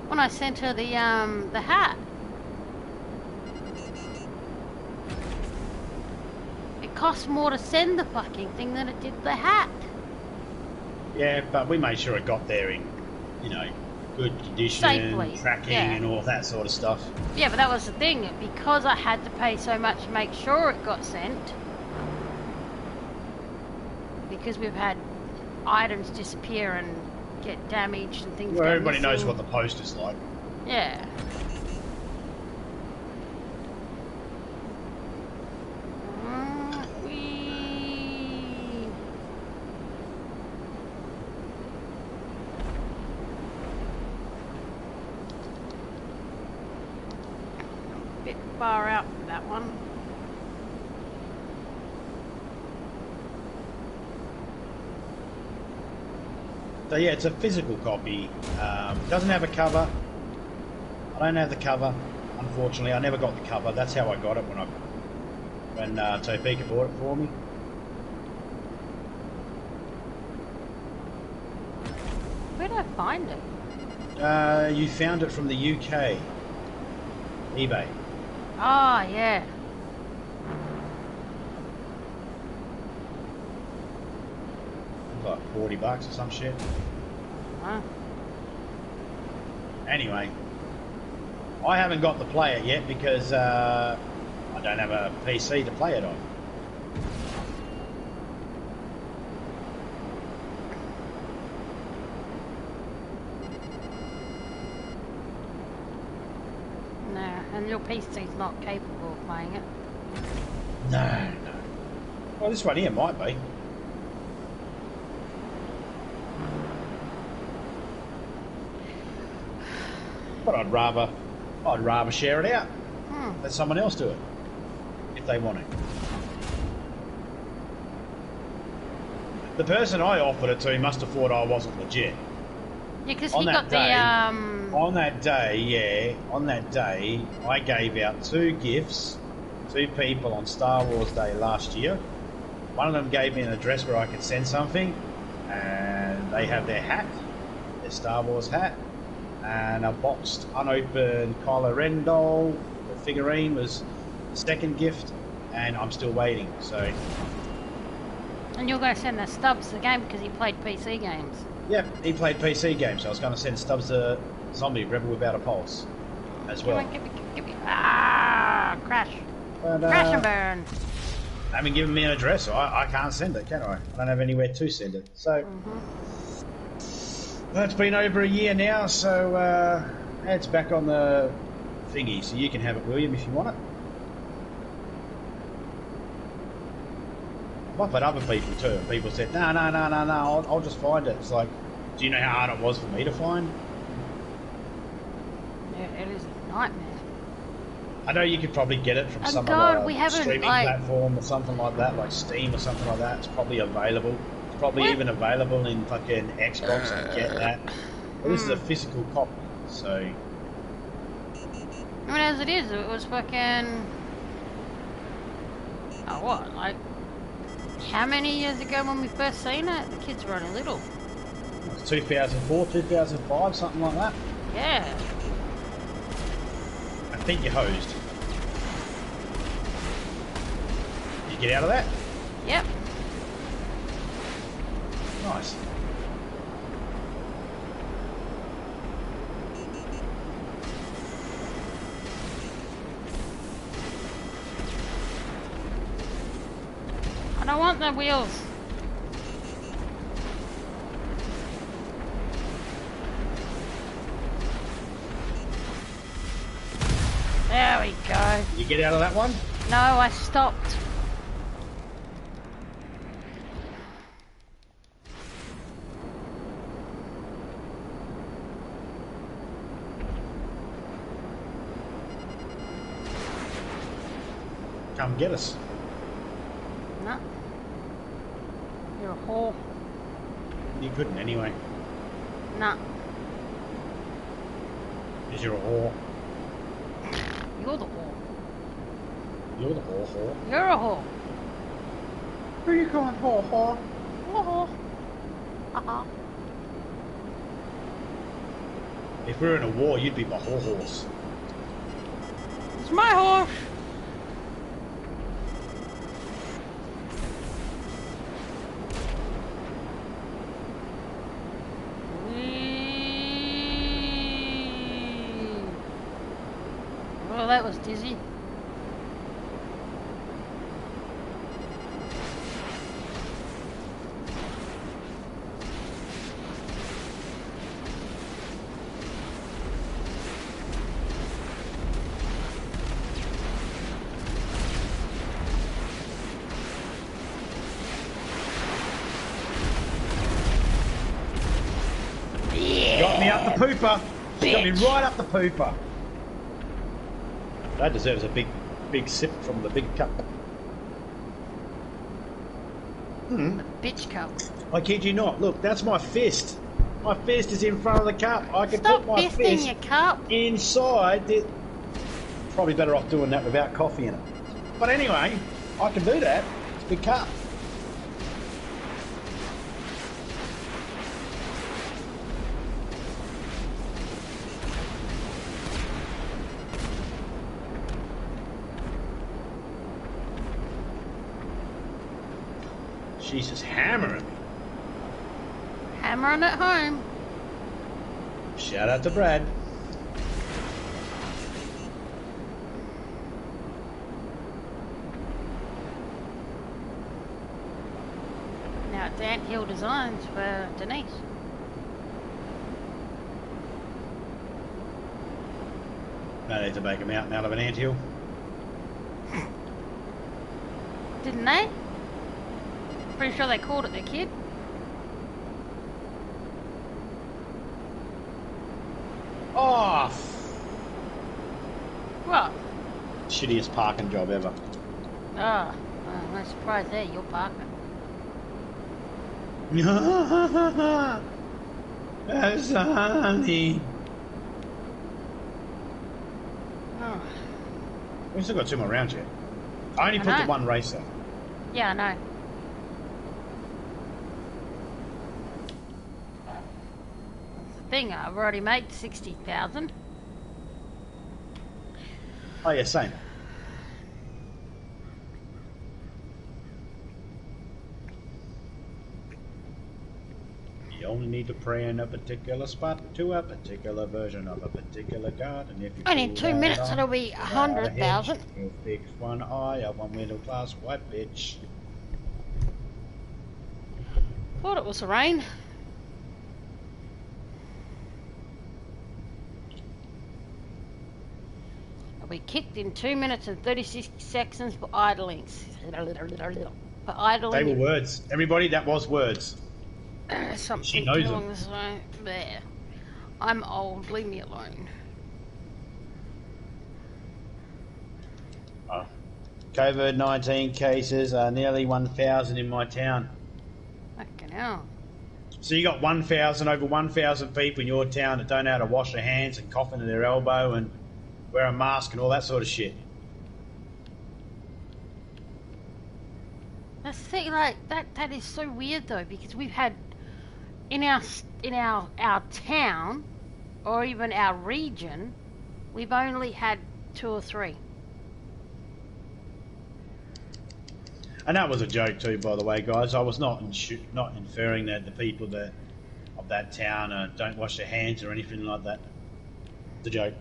When I sent her the hat. It cost more to send the fucking thing than it did the hat. Yeah, but we made sure it got there in, good condition, safely, tracking and all that sort of stuff. Yeah, but that was the thing. Because I had to pay so much to make sure it got sent. Because we've had items disappear and get damaged and things. Well, everybody knows what the post is like. Yeah. Bit far out for that one. So yeah, it's a physical copy. Doesn't have a cover. I don't have the cover, unfortunately. I never got the cover. That's how I got it when Topeka bought it for me. Where did I find it? You found it from the UK. eBay. Oh, yeah. Like $40 or some shit. Huh. Anyway, I haven't got to play it yet because I don't have a PC to play it on. No, and your PC's not capable of playing it. No. Well, this one here might be. But I'd rather share it out. Let someone else do it if they want it. The person I offered it to must have thought I wasn't legit. Yeah, because he got the On that day, I gave out 2 gifts, 2 people on Star Wars Day last year. One of them gave me an address where I could send something, and they have their hat, their Star Wars hat, and a boxed, unopened Kylo Ren doll. The figurine was the second gift, and I'm still waiting. So. And you're going to send the Stubbs the game because he played PC games. Yeah, he played PC games, so I was going to send Stubbs the Zombie Rebel Without a Pulse as well. Come on, give me. Ah, crash. But, crash and burn. They haven't given me an address, so I can't send it, can I? I don't have anywhere to send it. So, well, it's been over a year now, so it's back on the thingy, so you can have it, William, if you want it. I've offered other people too, and people said, no, I'll just find it. It's like, do you know how hard it was for me to find? Yeah, it is a nightmare. I know you could probably get it from some other streaming platform or something like that, like Steam or something like that. It's probably available. It's probably even available in fucking Xbox to get that. But this is a physical copy, so... I mean, as it is, it was fucking... Oh, what? Like, how many years ago when we first seen it? The kids were only little. 2004, 2005, something like that. Yeah. I think you're hosed. Did you get out of that? Yep. Nice. I don't want the wheels. There we go. Did you get out of that one? No, I stopped. Come get us. No. You're a whore. You couldn't anyway. No. Because you're a whore. You're the whore. You're the whore. You're a whore. Who are you calling whore? Whore. Uh-huh. If we were in a war, you'd be my horse. It's my horse. Well, that was dizzy. Got me up the pooper. She got me right up the pooper. That deserves a big sip from the big cup. The bitch cup. I kid you not. Look, that's my fist. My fist is in front of the cup. I can Stop put my fist your cup. inside. Probably better off doing that without coffee in it. But anyway, I can do that. It's a big cup. She's just hammering me. Hammering at home. Shout out to Brad. Now it's anthill designs for Denise. No need to make a mountain out of an anthill. Didn't they? Pretty sure they called it their kid. Oh! What? Shittiest parking job ever. Oh, no surprise there, you're parking. That's honey. Oh. We've still got 2 more rounds yet. I only put the one racer. Yeah, I know. That's the thing, I've already made 60,000. Oh yeah, same. You only need to pray in a particular spot to a particular version of a particular god, and if you only in 2 minutes it'll be 100,000. You'll fix one eye of one middle class white bitch. Thought it was the rain. I'll be kicked in 2 minutes and 36 seconds for idling. For idling. They were words. Everybody, that was words. Something She knows along them. this line. There. I'm old. Leave me alone. Oh. COVID-19 cases are nearly 1,000 in my town. Fucking hell. So you got 1,000 over 1,000 people in your town that don't know how to wash their hands and cough into their elbow and wear a mask and all that sort of shit. That's the thing, like that is so weird though, because we've had in our town or even our region, we've only had 2 or 3. And that was a joke too, by the way, guys. I was not inferring that the people that of that town don't wash their hands or anything like that. It's a joke.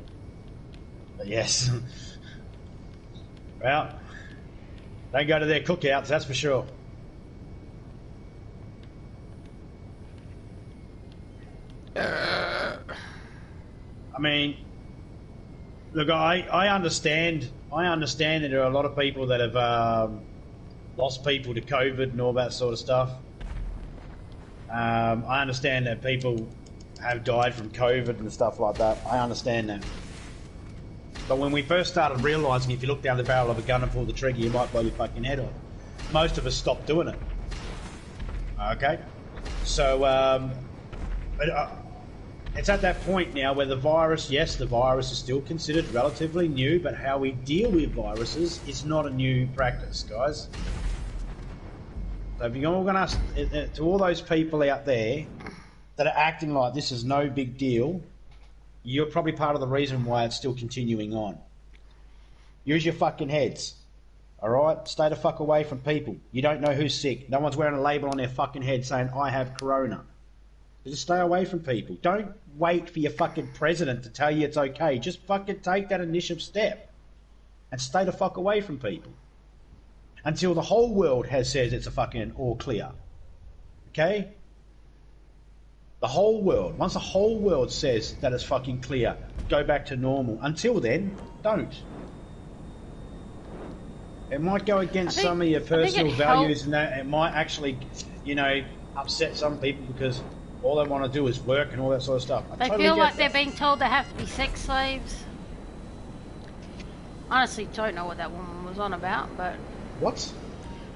But yes. Well, don't go to their cookouts, that's for sure. I mean, Look, I understand. I understand that there are a lot of people that have lost people to COVID and all that sort of stuff. I understand that people have died from COVID and stuff like that. I understand that. But when we first started realising if you look down the barrel of a gun and pull the trigger, you might blow your fucking head off, most of us stopped doing it. Okay? So, it's at that point now where the virus, yes, the virus is still considered relatively new, but how we deal with viruses is not a new practice, guys. So if you're going to all those people out there that are acting like this is no big deal, you're probably part of the reason why it's still continuing on. Use your fucking heads, all right? Stay the fuck away from people. You don't know who's sick. No one's wearing a label on their fucking head saying, I have corona. Just stay away from people. Don't wait for your fucking president to tell you it's okay. Just fucking take that initial step and stay the fuck away from people until the whole world has said it's a fucking all clear. Okay? The whole world. Once the whole world says that it's fucking clear, go back to normal. Until then, don't. It might go against some of your personal values and that. It might actually, you know, upset some people because all they want to do is work and all that sort of stuff. They feel like they're being told they have to be sex slaves. Honestly, don't know what that woman was on about, but... What?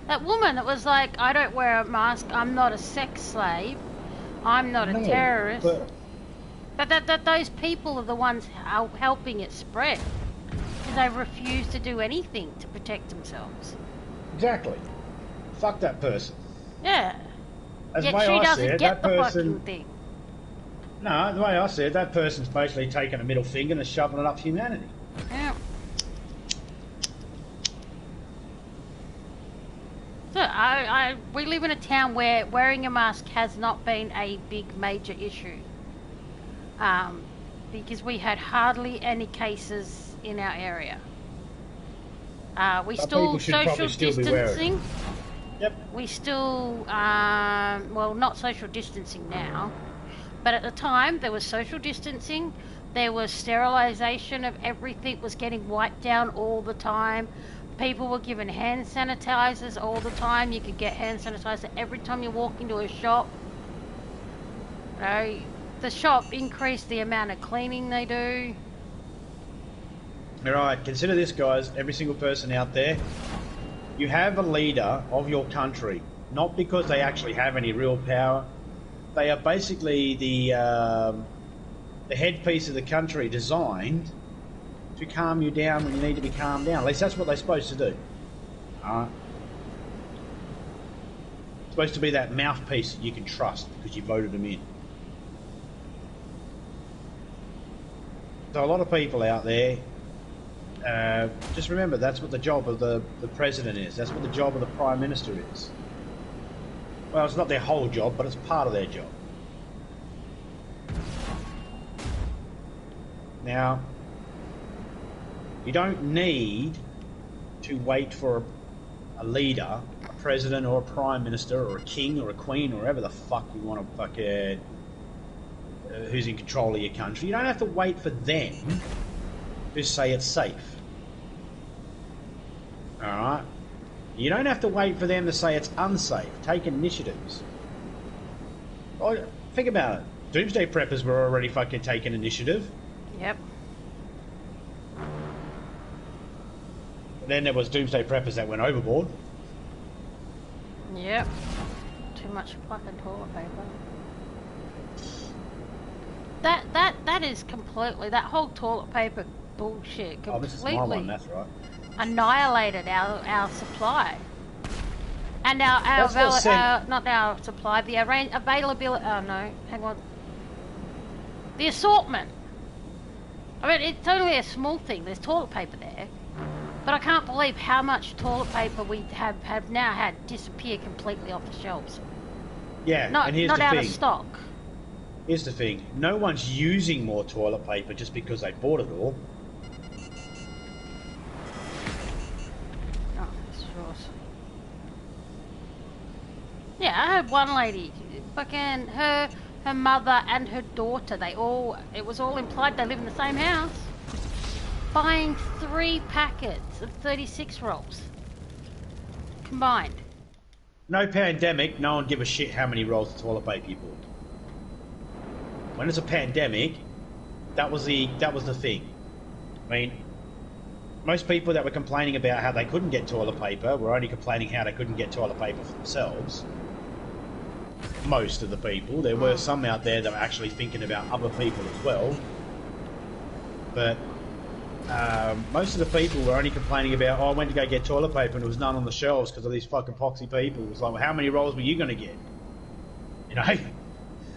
That woman that was like, I don't wear a mask, I'm not a sex slave, I'm not a terrorist. But those people are the ones helping it spread. Because they refuse to do anything to protect themselves. Exactly. Fuck that person. Yeah. As Yet she doesn't get the fucking thing. No, the way I see it, that person's basically taking a middle finger and shoving it up humanity. Yeah. So we live in a town where wearing a mask has not been a big major issue. Because we had hardly any cases in our area. We still social distancing. Yep. We still, well, not social distancing now, but at the time there was social distancing. There was sterilisation of everything was getting wiped down all the time. People were given hand sanitizers all the time. You could get hand sanitizer every time you walk into a shop. You know, the shop increased the amount of cleaning they do. Alright, consider this, guys, every single person out there. You have a leader of your country, not because they actually have any real power. They are basically the headpiece of the country designed to calm you down when you need to be calmed down. At least that's what they're supposed to do. Alright? Supposed to be that mouthpiece that you can trust because you voted them in. So a lot of people out there, just remember that's what the job of the president is. That's what the job of the prime minister is. Well, it's not their whole job, but it's part of their job. Now, you don't need to wait for a leader, a president or a prime minister or a king or a queen or whoever the fuck you want to fucking who's in control of your country. You don't have to wait for them to say it's safe. Alright? You don't have to wait for them to say it's unsafe. Take initiatives. Oh, think about it. Doomsday preppers were already fucking taking initiative. Yep. Then there was doomsday preppers that went overboard. Yep. Too much fucking toilet paper. That is completely, that whole toilet paper bullshit completely this is my one, that's right. Annihilated our supply. And our not our supply, the availability, oh no, hang on. The assortment. I mean, it's only a small thing, there's toilet paper there. But I can't believe how much toilet paper we have now had disappear completely off the shelves. Yeah, and here's not the out thing. Of stock. Here's the thing. No one's using more toilet paper just because they bought it all. Oh, that's gross. Yeah, I had one lady, fucking her mother and her daughter, it was all implied they live in the same house. buying 3 packets of 36 rolls combined. No pandemic, no one give a shit how many rolls of toilet paper you bought. When it's a pandemic, that was the thing. I mean, most people that were complaining about how they couldn't get toilet paper were only complaining how they couldn't get toilet paper for themselves. Most of the people. There were some out there that were actually thinking about other people as well. But most of the people were only complaining about, oh, I went to go get toilet paper and there was none on the shelves because of these fucking poxy people. It was like, well, how many rolls were you going to get? You know?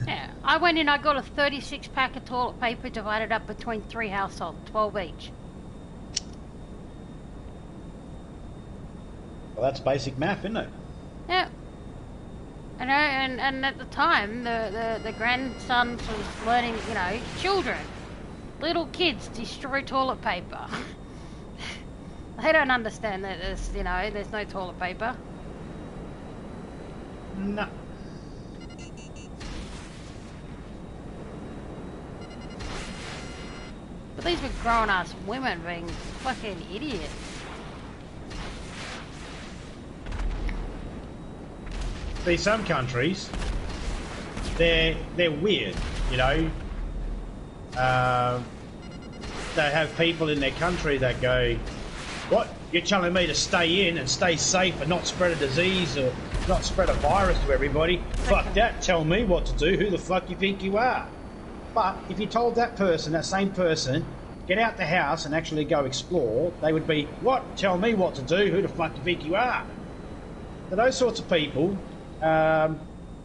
Yeah, I went in, I got a 36 pack of toilet paper divided up between 3 households, 12 each. Well, that's basic math, isn't it? Yeah. And at the time, the grandsons was learning, you know, children, little kids destroy toilet paper. They don't understand that there's, you know, there's no toilet paper. No. But these were grown-ass women being fucking idiots. See, some countries, they're weird, you know. They have people in their country that go, what? You're telling me to stay in and stay safe and not spread a disease or not spread a virus to everybody? Fuck that, tell me what to do, who the fuck you think you are? But if you told that person, that same person, get out the house and actually go explore, they would be, what? Tell me what to do, who the fuck you think you are? So those sorts of people,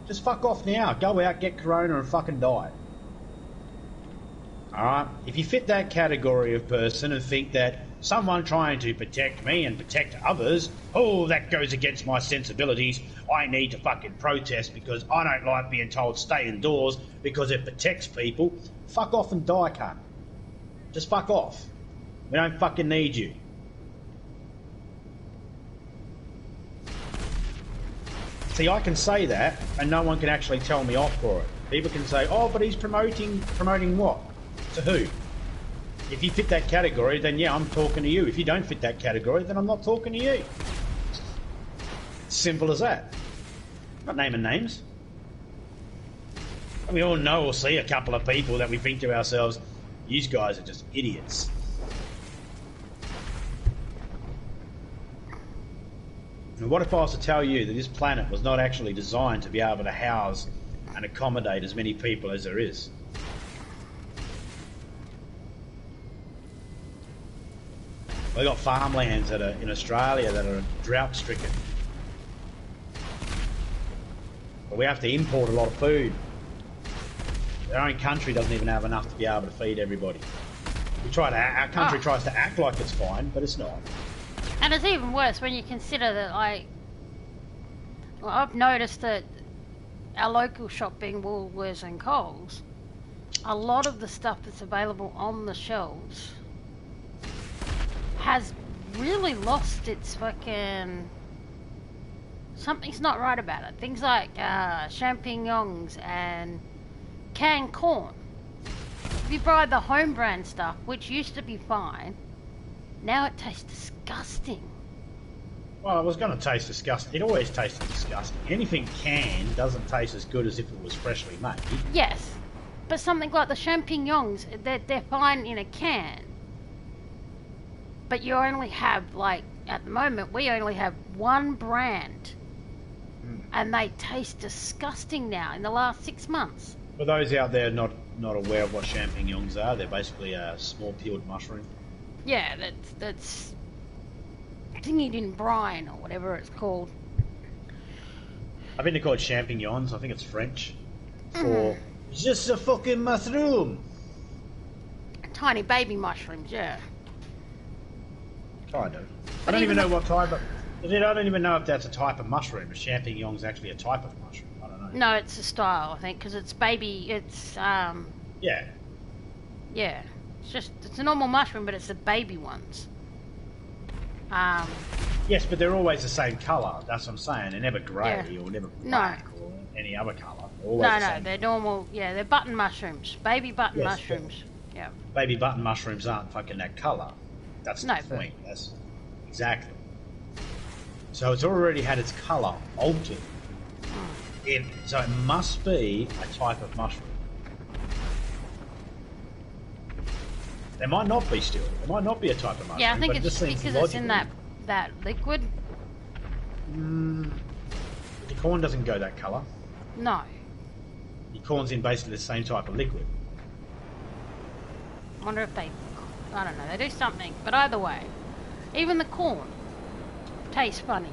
just fuck off now. Go out, get corona and fucking die. Alright? If you fit that category of person and think that someone trying to protect me and protect others, oh, that goes against my sensibilities, I need to fucking protest because I don't like being told stay indoors because it protects people, fuck off and die, cunt. Just fuck off. We don't fucking need you. See, I can say that, and no one can actually tell me off for it. People can say, oh, but he's promoting what? To who? If you fit that category, then yeah, I'm talking to you. If you don't fit that category, then I'm not talking to you. Simple as that. I'm not naming names. And we all know or see a couple of people that we think to ourselves, these guys are just idiots. And what if I was to tell you that this planet was not actually designed to be able to house and accommodate as many people as there is? We've got farmlands that are in Australia that are drought stricken. But we have to import a lot of food. Our own country doesn't even have enough to be able to feed everybody. Our country tries to act like it's fine, but it's not. And it's even worse when you consider that, like, well, I've noticed that our local shop being Woolworths and Coles, a lot of the stuff that's available on the shelves has really lost its fucking... Something's not right about it. Things like champignons and canned corn. If you buy the home brand stuff, which used to be fine, now it tastes disgusting. Well, it was going to taste disgusting. It always tasted disgusting. Anything canned doesn't taste as good as if it was freshly made. Yes, but something like the champignons, they're fine in a can. But you only have, like, at the moment, we only have one brand. And they taste disgusting now in the last 6 months. For those out there not aware of what champignons are, they're basically a small peeled mushroom. Yeah, that's thingied in brine or whatever it's called. I think they're called champignons. I think it's French for just a fucking mushroom. Tiny baby mushrooms, yeah. Kind of. I don't even know what type of... I don't even know if that's a type of mushroom. A champignon's actually a type of mushroom. I don't know. No, it's a style, I think, because it's baby... It's, Yeah. Yeah. It's a normal mushroom, but it's the baby ones. Yes, but they're always the same colour. That's what I'm saying. They're never grey or never black or any other colour. No, they're normal. Yeah, they're button mushrooms. Baby button mushrooms. Yeah. Baby button mushrooms aren't fucking that colour. That's no, the point. That's exactly. So it's already had its colour altered. So it must be a type of mushroom. There might not be still. There might not be a type of mushroom. Yeah, I think but it's because it's in that liquid. The corn doesn't go that colour. No. Your corn's in basically the same type of liquid. I wonder if they, I don't know, they do something. But either way, even the corn tastes funny.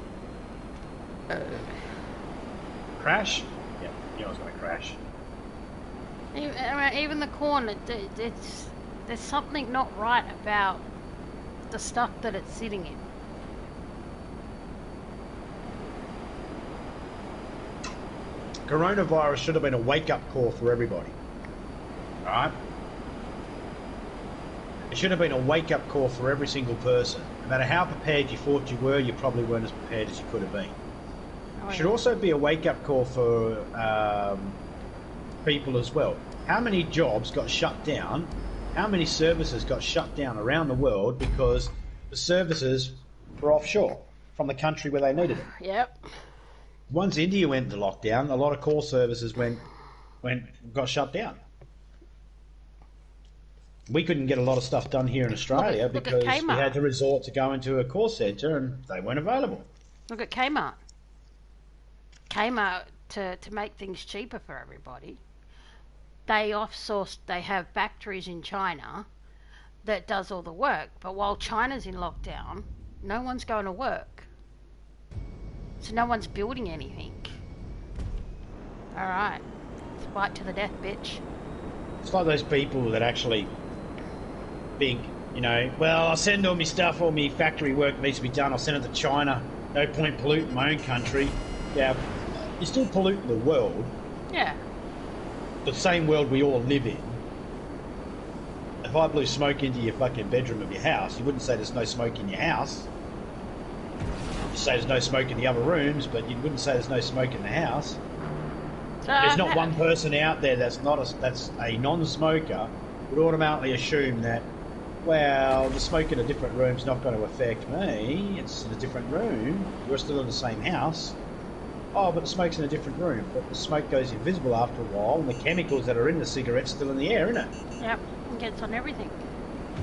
Crash? Yeah, I was going to crash. Even the corn, there's something not right about the stuff that it's sitting in. Coronavirus should have been a wake-up call for everybody. Alright? It should have been a wake-up call for every single person. No matter how prepared you thought you were, you probably weren't as prepared as you could have been. It should also be a wake-up call for people as well. How many jobs got shut down? How many services got shut down around the world because the services were offshore from the country where they needed it? Yep. Once India went into lockdown, a lot of call services got shut down. We couldn't get a lot of stuff done here in Australia because we had to resort to going to a call centre and they weren't available. Look at Kmart. Kmart, to make things cheaper for everybody, they have factories in China that does all the work. But while China's in lockdown, no one's going to work. So no one's building anything. Alright. Fight to the death, bitch. It's like those people that actually think, well, I'll send all my stuff, all my factory work needs to be done, I'll send it to China. No point polluting my own country. Yeah, you're still polluting the world. Yeah. The same world we all live in. If I blew smoke into your fucking bedroom of your house, you wouldn't say there's no smoke in your house. You'd say there's no smoke in the other rooms, but you wouldn't say there's no smoke in the house. So there's not one person out there that's a non-smoker would automatically assume that, well, the smoke in a different room's not going to affect me. It's in a different room. We're still in the same house. Oh, but the smoke's in a different room. But the smoke goes invisible after a while, and the chemicals that are in the cigarette's still in the air, isn't it? Yep, it gets on everything.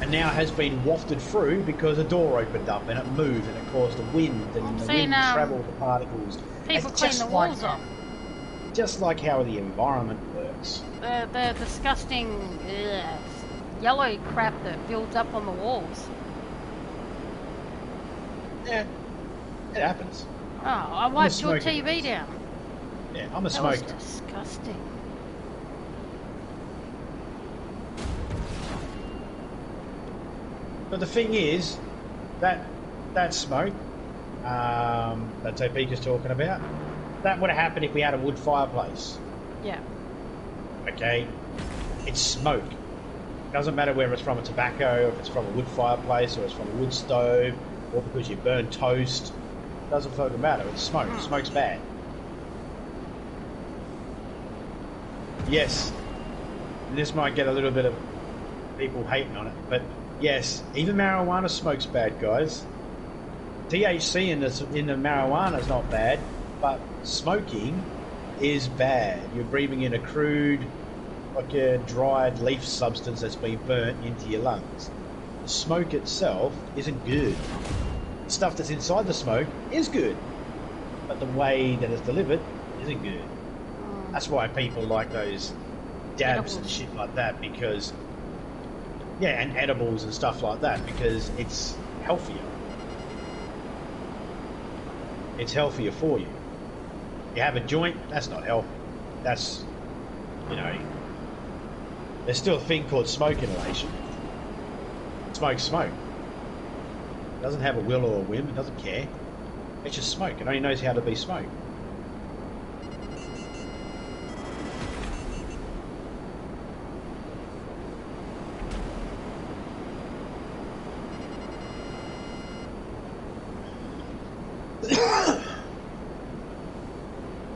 And now has been wafted through because a door opened up and it moved and it caused a wind and the wind travelled the particles. People clean the walls off. Just like how the environment works. The disgusting yellow crap that builds up on the walls. Yeah, it happens. Oh, I wiped your TV down. Yeah, I'm a smoker. That was disgusting. But the thing is, that smoke that Topeka's talking about, that would have happened if we had a wood fireplace. Yeah. Okay? It's smoke. It doesn't matter whether it's from a tobacco, or if it's from a wood fireplace, or it's from a wood stove, or because you burn toast. It doesn't fucking matter. It's smoke. Smoke's bad. Yes. And this might get a little bit of people hating on it, but yes, even marijuana smoke's bad, guys. THC in the marijuana is not bad, but smoking is bad. You're breathing in a crude, like a dried leaf substance that's been burnt into your lungs. The smoke itself isn't good. The stuff that's inside the smoke is good, but the way that it's delivered isn't good. That's why people like those dabs and shit like that, because and edibles and stuff like that, because it's healthier. It's healthier for you. You have a joint, that's not healthy. That's, there's still a thing called smoke inhalation. Smoke's smoke. It doesn't have a will or a whim, it doesn't care. It's just smoke, it only knows how to be smoke.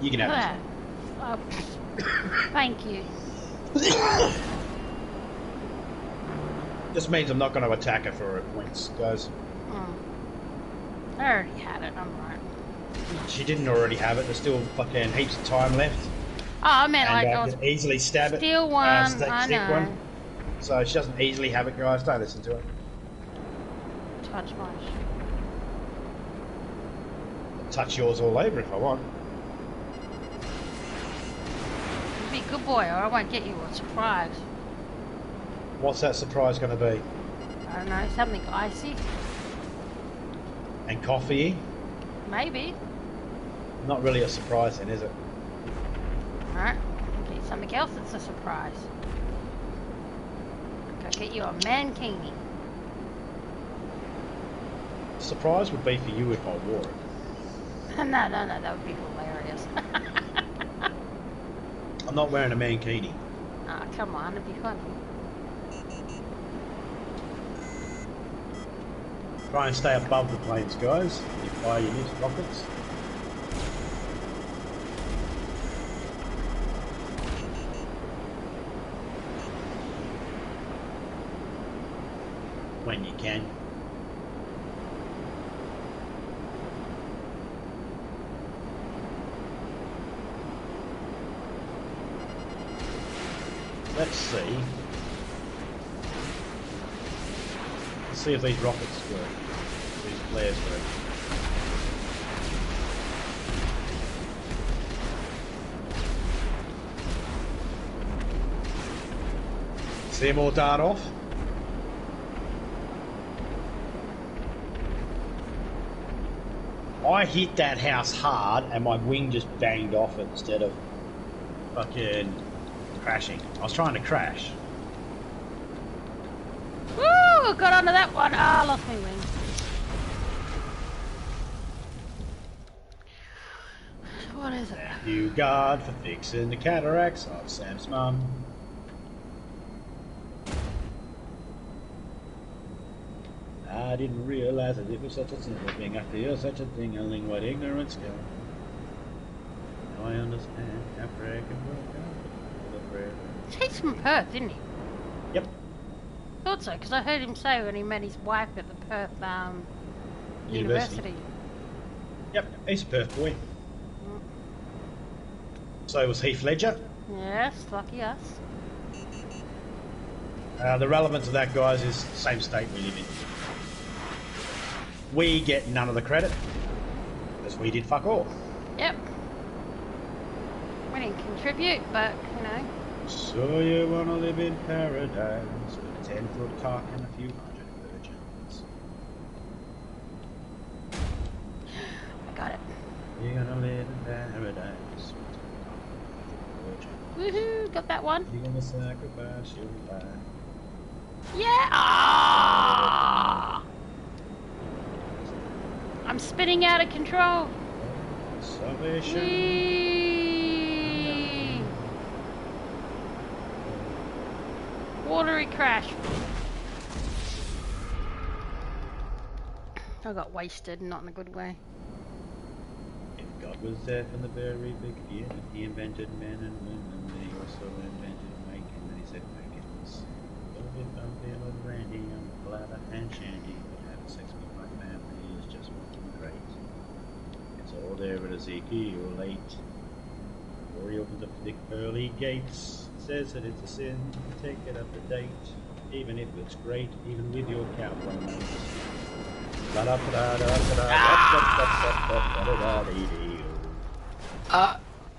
You can have it. Thank you. Just means I'm not going to attack her for her points, guys. I already had it, I'm right. She didn't already have it. There's still fucking heaps of time left. Oh, I meant and I was... can easily stab it. Steal one, I know. One. So she doesn't easily have it, guys. Don't listen to her. Touch my shit. I'll touch yours all over if I want. Be a good boy or I won't get you a surprise. What's that surprise going to be? I don't know, something icy. And coffee? Maybe. Not really a surprise then, is it? Alright, I'll get something else that's a surprise. I'll get you a mankini. Surprise would be for you if I wore it. No, that would be hilarious. I'm not wearing a mankini. Oh, come on, it'd be funny. Try and stay above the planes, guys. You fire your rockets. When you can. Let's see. Let's see if these rockets work. These flares work. See them all dart off? I hit that house hard and my wing just banged off it instead of fucking crashing. I was trying to crash. Woo! Got onto that one. Ah, lost my wing. What is it? Thank you, God, for fixing the cataracts of Sam's mum. I didn't realize that it was such a simple thing. I feel such a thing-a-ling, what ignorance go. Now I understand how break and broke out. He's from Perth, isn't he? Yep. Thought so, because I heard him say when he met his wife at the Perth University. Yep, he's a Perth boy. So was Heath Ledger. Yes, lucky us. The relevance of that, guys, is the same state we live in. We get none of the credit, because we did fuck all. Yep. We didn't contribute, but, you know. So you want to live in paradise with a 10-foot cock and a few hundred virgins. I got it. You're gonna live in paradise with a 10-foot virgin. Woohoo! Got that one. You're gonna sacrifice your life. Yeah! Ah! I'm spinning out of control. Salvation. Whee! Watery crash. I got wasted, not in a good way. If God was there from the very beginning, he invented men and women, and he also invented making, and he said making was if I'm feeling randy, I'm glad I can shandy, but having sex with my family is just fucking great. It's all there at Ezekiel 8, where he opens up the thick pearly gates, says that it's a sin to take it up to date, even if it's great, even with your cowboy mates.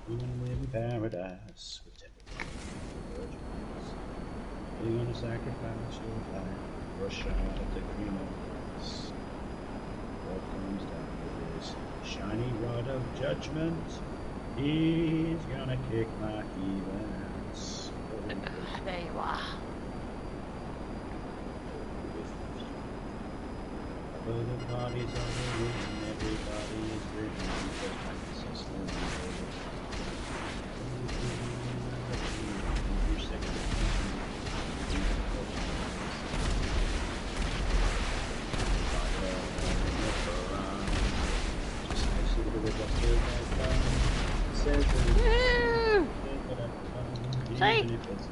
Even in paradise with 10 virgins. You're gonna sacrifice your life for a shot at the criminals. What comes down to this shiny rod of judgment? He's gonna kick my heathens. There you are. The bodies on the roof and everybody is written because practice is slowly over. Woo! See,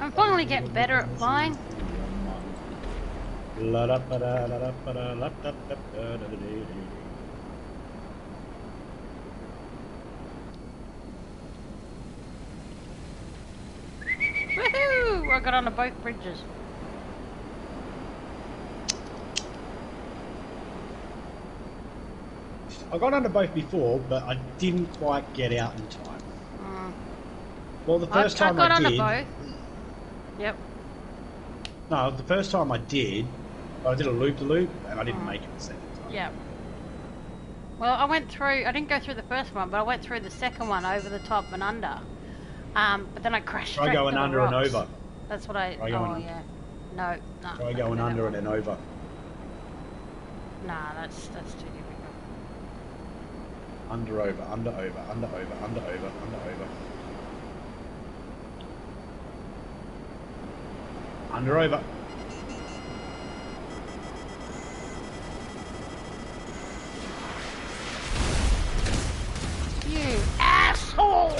I'm finally getting better at flying. Woohoo! I got onto both bridges. I got under both before, but I didn't quite get out in time. Well, the first time I did... I got under both. Yep. No, the first time I did a loop-de-loop, and I didn't make it the second time. Yep. Well, I didn't go through the first one, but I went through the second one over the top and under. But then I crashed straight going under rocks. and over. That's what I... yeah. No. Try going under and then over. Nah, that's too difficult. Under, over, under, over, under, over, under, over, under, over. Under, over. You asshole!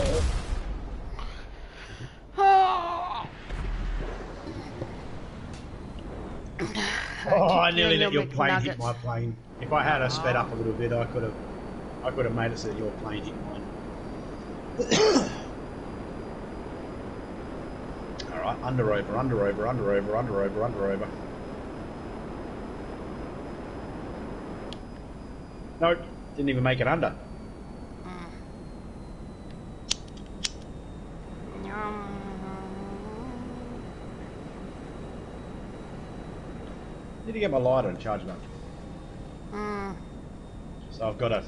Oh, I nearly let your plane hit my plane. If I had sped up a little bit, I could have made it so that your plane hit mine. Alright, under, over, under, over, under, over, under, over, under, over. Nope, didn't even make it under. Need to get my lighter and charge it up. So I've got to...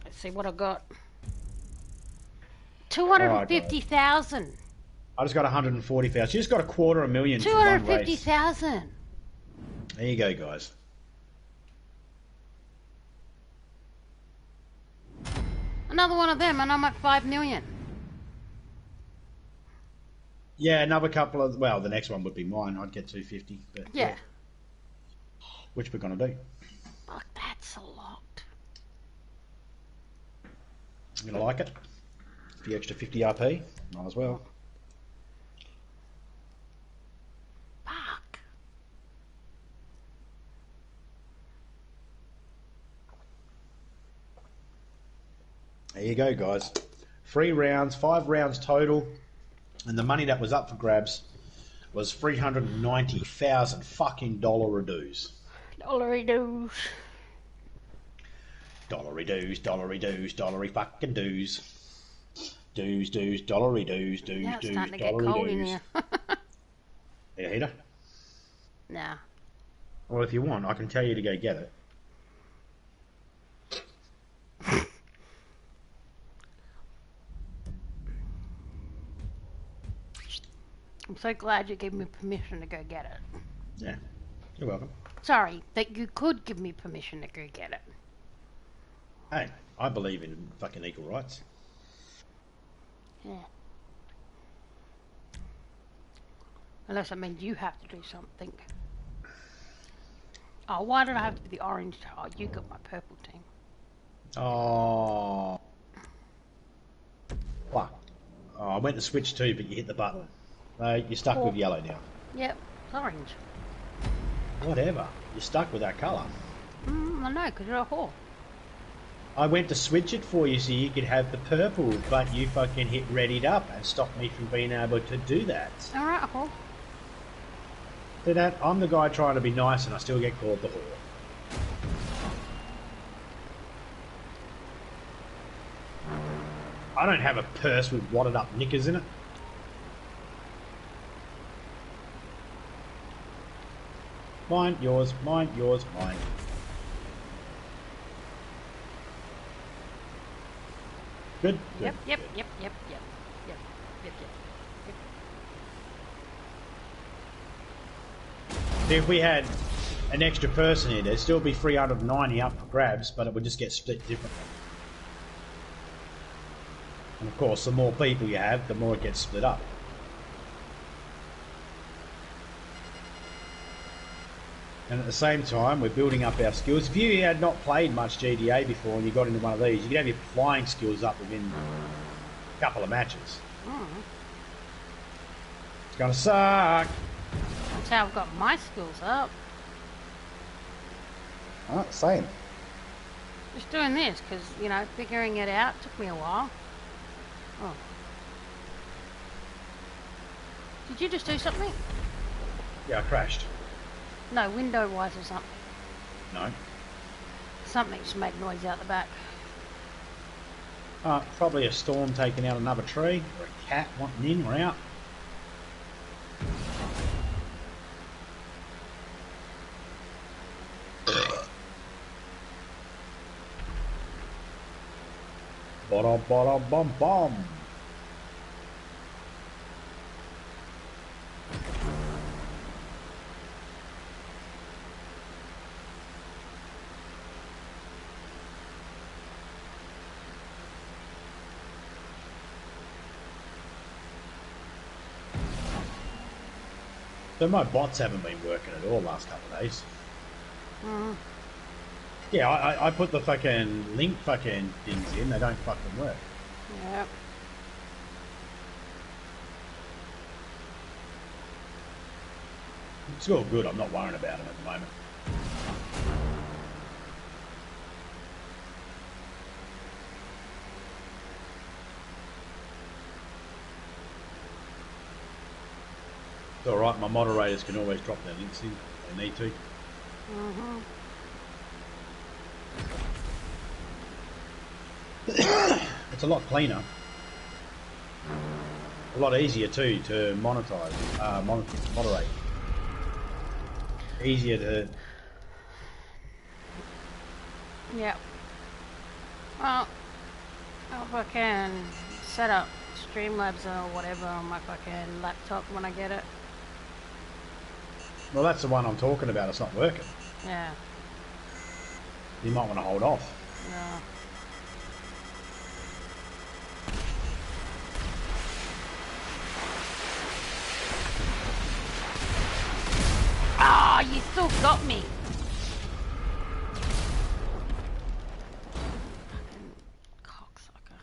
Let's see what I got. 250,000. I just got 140,000. She just got $250,000. 250,000. There you go, guys. Another one of them, and I'm at 5 million. Yeah, another couple of... Well, the next one would be mine. I'd get 250. But yeah. Which we're going to do. Fuck, that's a lot. I'm going to like it. The extra 50 RP. Might as well. Fuck. There you go, guys. 3 rounds, 5 rounds total. And the money that was up for grabs was 390,000 fucking dollary-doos. Dollary-doos. Dollary-doos, dollary-doos, dollary-fucking-doos. Doos, doos, dollary-doos, doos, now it's doos, starting to get cold in here. Need a heater? Nah. Well, if you want, I can tell you to go get it. I'm so glad you gave me permission to go get it. Yeah, you're welcome. Sorry, that you could give me permission to go get it. Hey, I believe in fucking equal rights. Yeah. Unless it means you have to do something. Oh, why did I have to be the orange? Oh, you got my purple team. Oh. What? Oh, I went to switch too, but you hit the button. No, you're stuck with yellow now. Yep, orange. Whatever. You're stuck with that colour. I know, because you're a whore. I went to switch it for you so you could have the purple, but you fucking hit readied up and stopped me from being able to do that. Alright, whore. See that? I'm the guy trying to be nice and I still get called the whore. I don't have a purse with wadded up knickers in it. Mine, yours, mine, yours, mine. Good? Yep, Good, yep, good. yep, yep, yep, yep, yep, yep. See, if we had an extra person here, there'd still be 390 up for grabs, but it would just get split differently. And of course, the more people you have, the more it gets split up. And at the same time, we're building up our skills. If you had not played much GTA before and you got into one of these, you could have your flying skills up within couple of matches. Mm. It's gonna suck. That's how I've got my skills up. Same. Just doing this because, you know, figuring it out took me a while. Oh. Did you just do something? Yeah, I crashed. No, window-wise or something. No. Something just made noise out the back. Probably a storm taking out another tree, or a cat wanting in or out. Bada bada bum bum. So my bots haven't been working at all last couple of days. Mm. Yeah, I put the fucking link fucking things in, they don't fucking work. Yep. It's all good, I'm not worrying about them at the moment. It's alright, my moderators can always drop their links in if they need to. Mm-hmm. It's a lot cleaner. A lot easier too to monetize, moderate. Easier to... Yep. Well, if I can set up Streamlabs or whatever on my fucking laptop when I get it. Well, that's the one I'm talking about, it's not working. Yeah. You might want to hold off. Yeah. Ah, you still got me. Fucking cocksucker.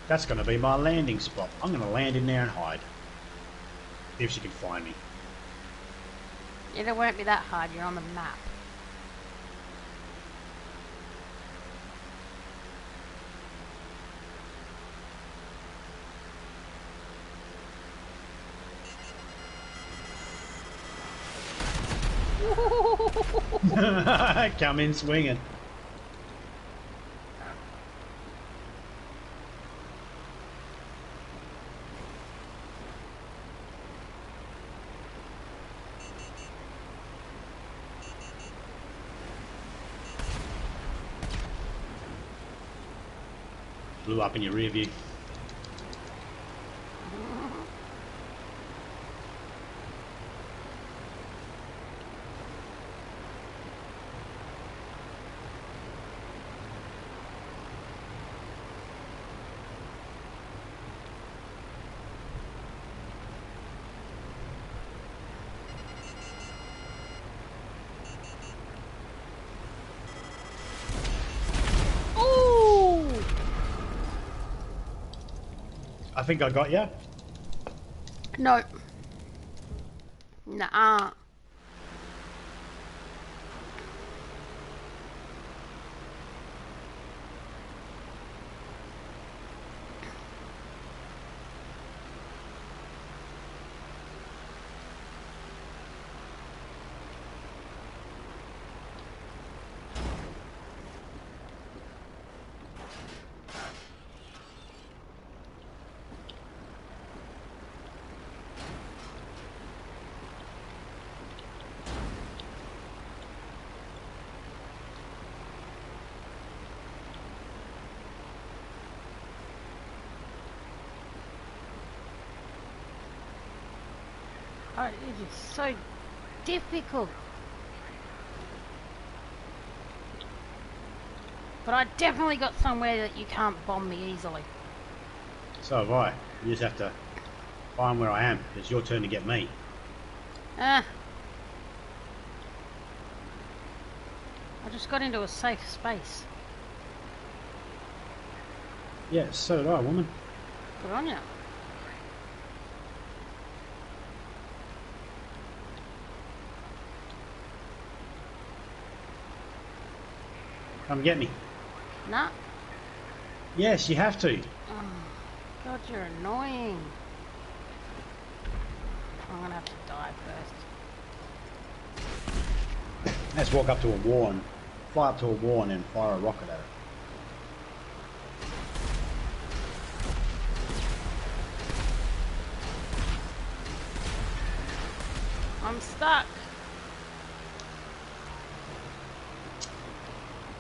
That's going to be my landing spot. I'm going to land in there and hide. See if she can find me. It won't be that hard, you're on the map. Come in swinging. Blew up in your rear view. I think I got you. No. Nuh-uh. Oh, it is so difficult. But I definitely got somewhere that you can't bomb me easily. So have I. You just have to find where I am. It's your turn to get me. I just got into a safe space. Yeah, so did I, woman. Good on you. Come get me. Nah. Yes, you have to. Oh, God, you're annoying. I'm gonna have to die first. Let's walk up to a wall and fly up to a wall and then fire a rocket at it. I'm stuck.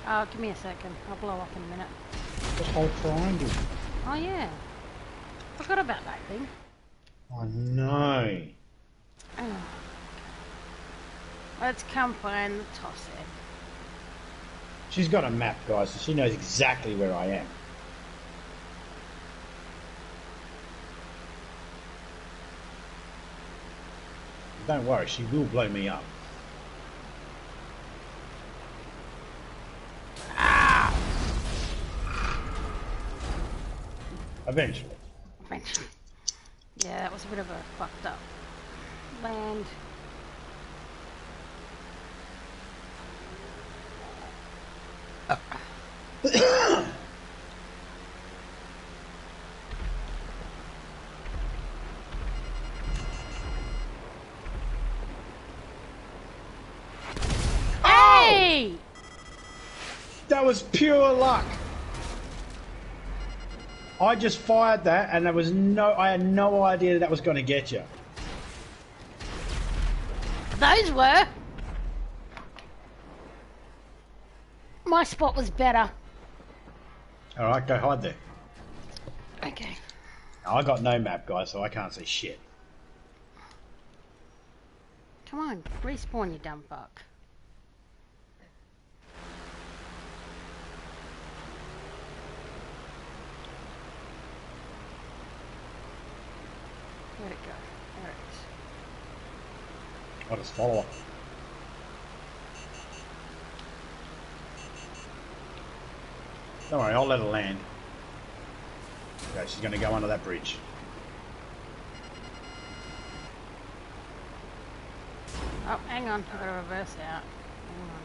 Oh, give me a second. I'll blow up in a minute. The whole triangle. Oh, yeah. Forgot about that thing. Oh, no. Oh. Let's come find the toss head. She's got a map, guys, so she knows exactly where I am. Don't worry, she will blow me up. Ah! Eventually. Eventually. Yeah, that was a bit of a fucked up land. Hey! That was pure luck. I just fired that and I had no idea that was going to get you. Those were. My spot was better. Alright, go hide there. Okay. I got no map, guys, so I can't see shit. Come on, respawn, you dumb fuck. Where'd it go? There it is. I'll just follow her. Don't worry, I'll let her land. Okay, she's going to go under that bridge. Oh, hang on, I've got to reverse out. Hang on.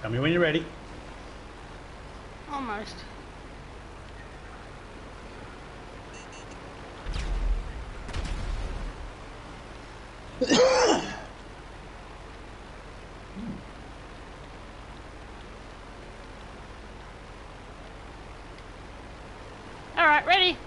Tell me when you're ready. Almost. All right, ready?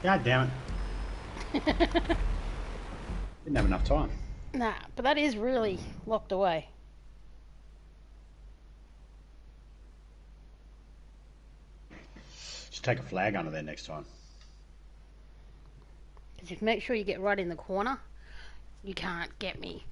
God damn it. Didn't have enough time. Nah, but that is really locked away. Just take a flag under there next time. Just make sure you get right in the corner. You can't get me.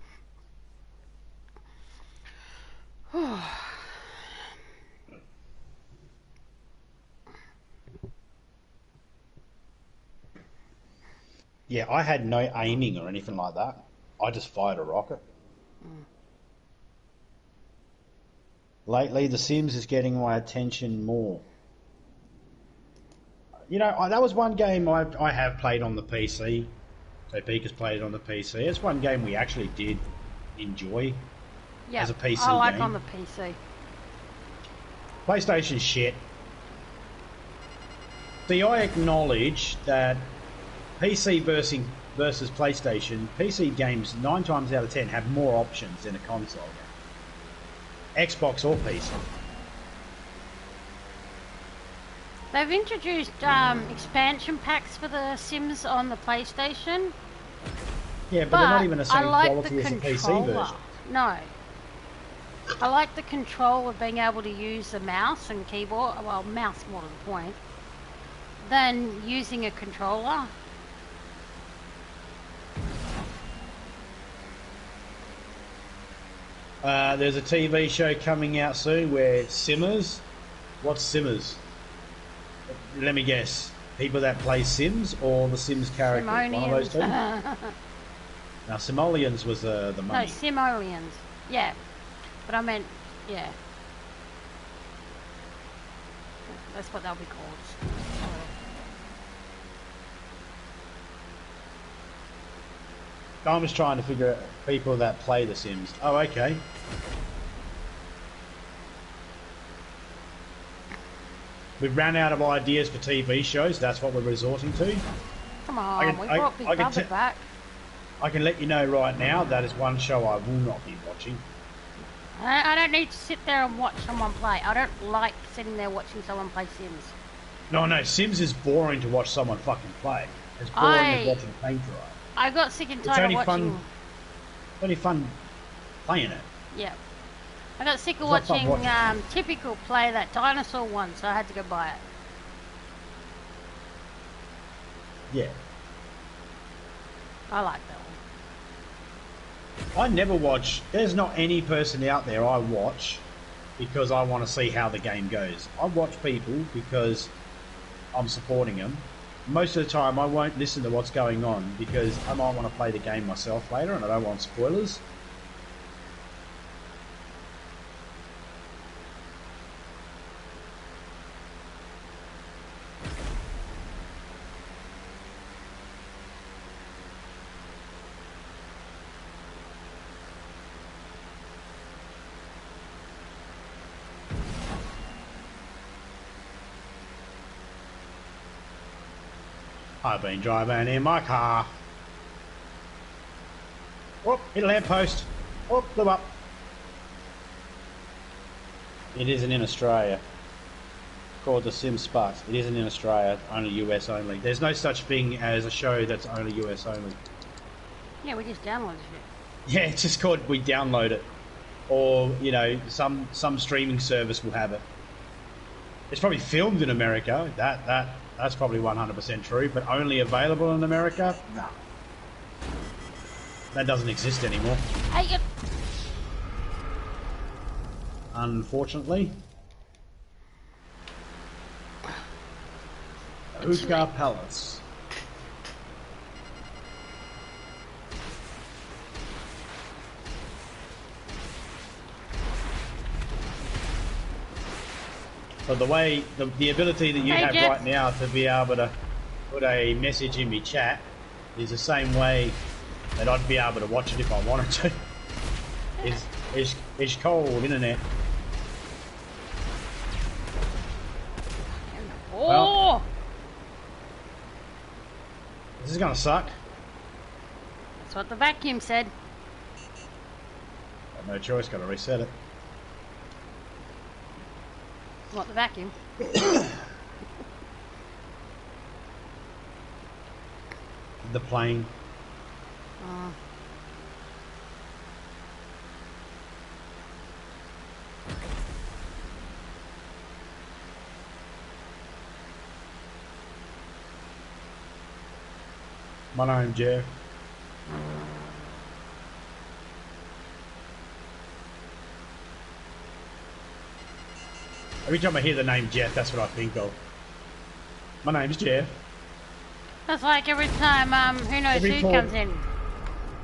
Yeah, I had no aiming or anything like that. I just fired a rocket. Lately, The Sims is getting my attention more. You know, that was one game I have played on the PC. So Pika's played it on the PC. It's one game we actually did enjoy as a PC I like game. on the PC. PlayStation shit. See, I acknowledge that PC versus PlayStation, PC games 9 times out of 10 have more options than a console game. Xbox or PC. They've introduced expansion packs for the Sims on the PlayStation. Yeah, but they're not even the same quality as the PC version. No. I like the control of being able to use the mouse and keyboard, well, mouse more to the point, than using a controller. There's a TV show coming out soon where Simmers. What's Simmers? Let me guess. People that play Sims or the Sims characters? One of those two? Now, Simoleons was the money. No, Simoleons. Yeah. But I meant, yeah. That's what they'll be called. I'm just trying to figure out people that play the Sims. Oh, okay. We've ran out of ideas for TV shows. That's what we're resorting to. Come on, we brought Big Brother back. I can let you know right now that is one show I will not be watching. I don't need to sit there and watch someone play. I don't like sitting there watching someone play Sims. No, Sims is boring to watch someone fucking play. It's boring as watching paint dry. I got sick and tired of watching... It's only fun playing it. Yeah. I got sick of watching Typical play that dinosaur one, so I had to go buy it. Yeah. I like that one. I never watch... There's not any person out there I watch because I want to see how the game goes. I watch people because I'm supporting them. Most of the time I won't listen to what's going on because I might want to play the game myself later and I don't want spoilers. I've been driving in my car. Whoop, hit a lamppost. Whoop, blew up. It isn't in Australia. Called The Sims Sparks. It isn't in Australia, only US only. There's no such thing as a show that's only US only. Yeah, we just downloaded it. Yeah, it's just called we download it. Or, you know, some streaming service will have it. It's probably filmed in America. That's probably 100% true, but only available in America? No. That doesn't exist anymore. Hey, unfortunately. Hookah Palace. But the ability that you have right now to be able to put a message in my chat is the same way that I'd be able to watch it if I wanted to. It's cold, internet. Oh! Well, this is gonna suck. That's what the vacuum said. Got no choice, gotta reset it. What, the vacuum? The plane. My name's Jeff. Every time I hear the name Jeff, that's what I think of. My name's Jeff. That's like every time Who Knows Who comes in.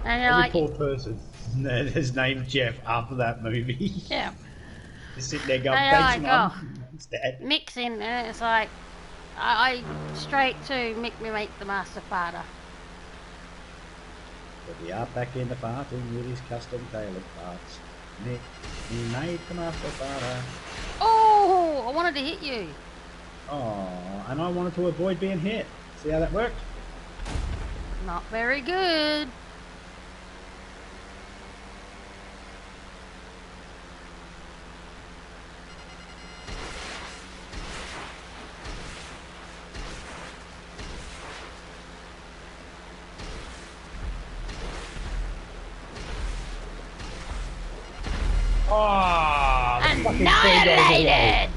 And you're every poor person his name's Jeff after that movie. Yeah. Just sitting there going, thanks, Mum. Thanks, Dad. Mixing, and it's like, I straight to Mick me make the master farter. But we are back in the farting with his custom tailored parts. Mick, he made the master farter. Oh, I wanted to hit you. Oh, and I wanted to avoid being hit. See how that worked? Not very good. Oh, the fucking annihilated!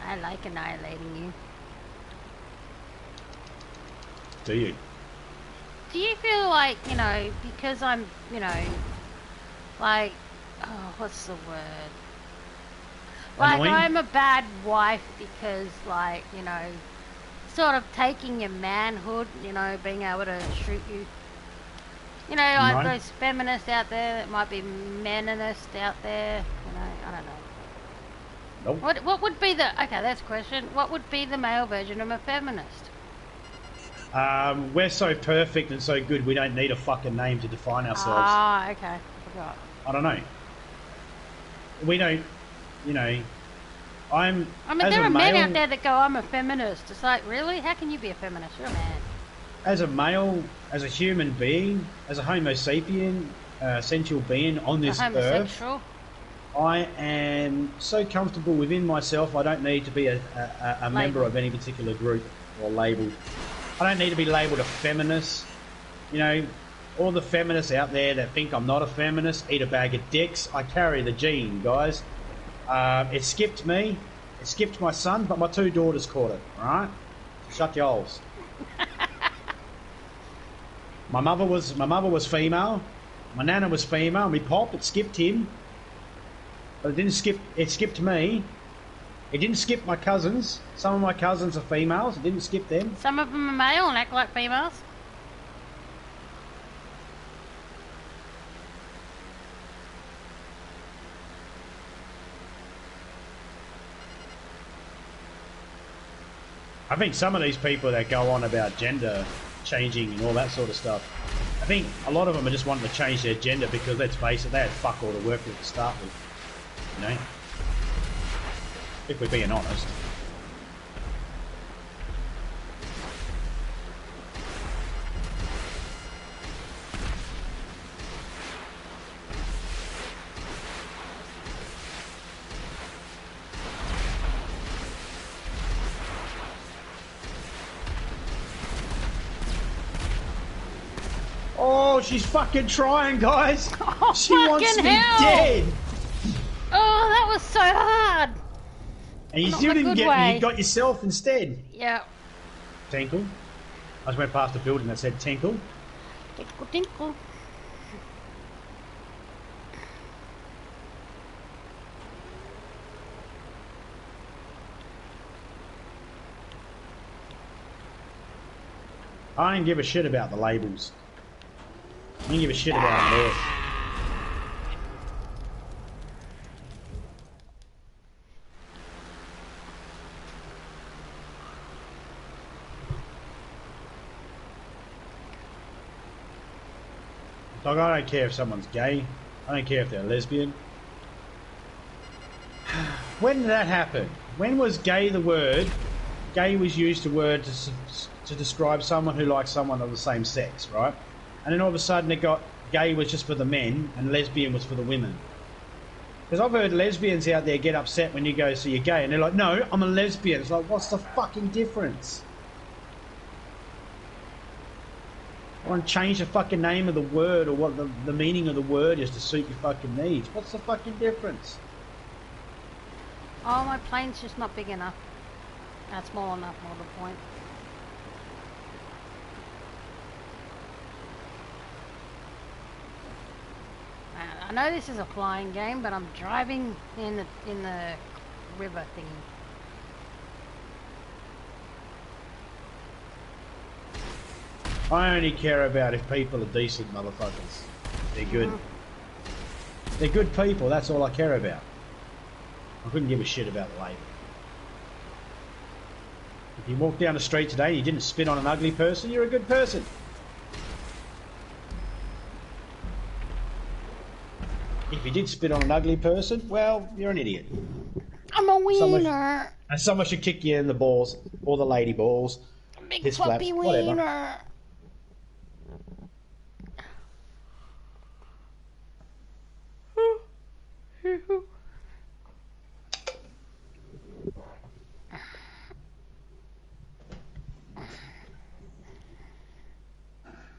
I like annihilating you. Do you? Do you feel like, you know, because I'm, you know, like, oh, what's the word? Like, Annoying? I'm a bad wife because, like, you know, sort of taking your manhood, you know, being able to shoot you. You know, like No. those feminists out there that might be meninist out there. You know, I don't know. Nope. What would be the... Okay, that's a question. What would be the male version of a feminist? We're so perfect and so good, we don't need a fucking name to define ourselves. Ah, okay. I forgot. I don't know. We don't, you know, I mean, there are men out there that go, I'm a feminist. It's like, really? How can you be a feminist? You're a man. As a male, as a human being, as a homo sapien, sentient being on this earth, I am so comfortable within myself, I don't need to be a member of any particular group or labelled. I don't need to be labelled a feminist. You know, all the feminists out there that think I'm not a feminist, eat a bag of dicks. I carry the gene, guys. It skipped me, it skipped my son, but my 2 daughters caught it, alright? Shut your holes. My mother was female, my nana was female, my pop, it skipped him. But it skipped me. It didn't skip my cousins. Some of my cousins are females, it didn't skip them. Some of them are male and act like females. I think some of these people that go on about gender changing and all that sort of stuff, I think a lot of them are just wanting to change their gender because, let's face it, they had fuck all to work with to start with. You know? If we're being honest. Oh, she's fucking trying, guys. Oh, she wants me dead. Oh, that was so hard. And you still didn't get me. You got yourself instead. Yeah. Tinkle. I just went past the building that said tinkle. Tinkle, tinkle. I don't give a shit about the labels. I don't give a shit about it. Like, I don't care if someone's gay. I don't care if they're lesbian. When did that happen? When was gay the word? Gay was used the word to describe someone who likes someone of the same sex, right? And then all of a sudden it got gay was just for the men and lesbian was for the women. Because I've heard lesbians out there get upset when you go see you're gay and they're like, no, I'm a lesbian. It's like, what's the fucking difference? I want to change the fucking name of the word or what the meaning of the word is to suit your fucking needs. What's the fucking difference? Oh, my plane's just not big enough. That's small enough, more the point. I know this is a flying game, but I'm driving in the river thingy. I only care about if people are decent motherfuckers. They're good. They're good people, that's all I care about. I couldn't give a shit about the label. If you walk down the street today and you didn't spit on an ugly person, you're a good person. If you did spit on an ugly person, well, you're an idiot. I'm a wiener. And someone should kick you in the balls, or the lady balls, Big piss floppy flaps, wiener. whatever.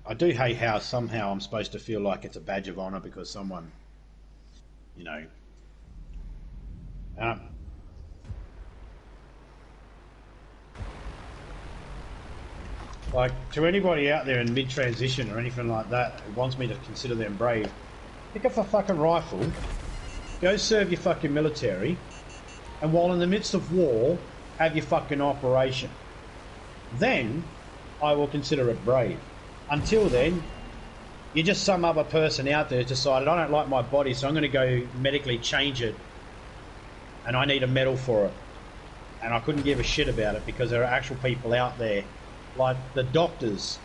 I do hate how somehow I'm supposed to feel like it's a badge of honour because someone you know. Um, like, to anybody out there in mid-transition or anything like that who wants me to consider them brave, pick up a fucking rifle, go serve your fucking military, and while in the midst of war, have your fucking operation. Then, I will consider it brave. Until then, you're just some other person out there who's decided, I don't like my body, so I'm going to go medically change it, and I need a medal for it. And I couldn't give a shit about it because there are actual people out there, like the doctors,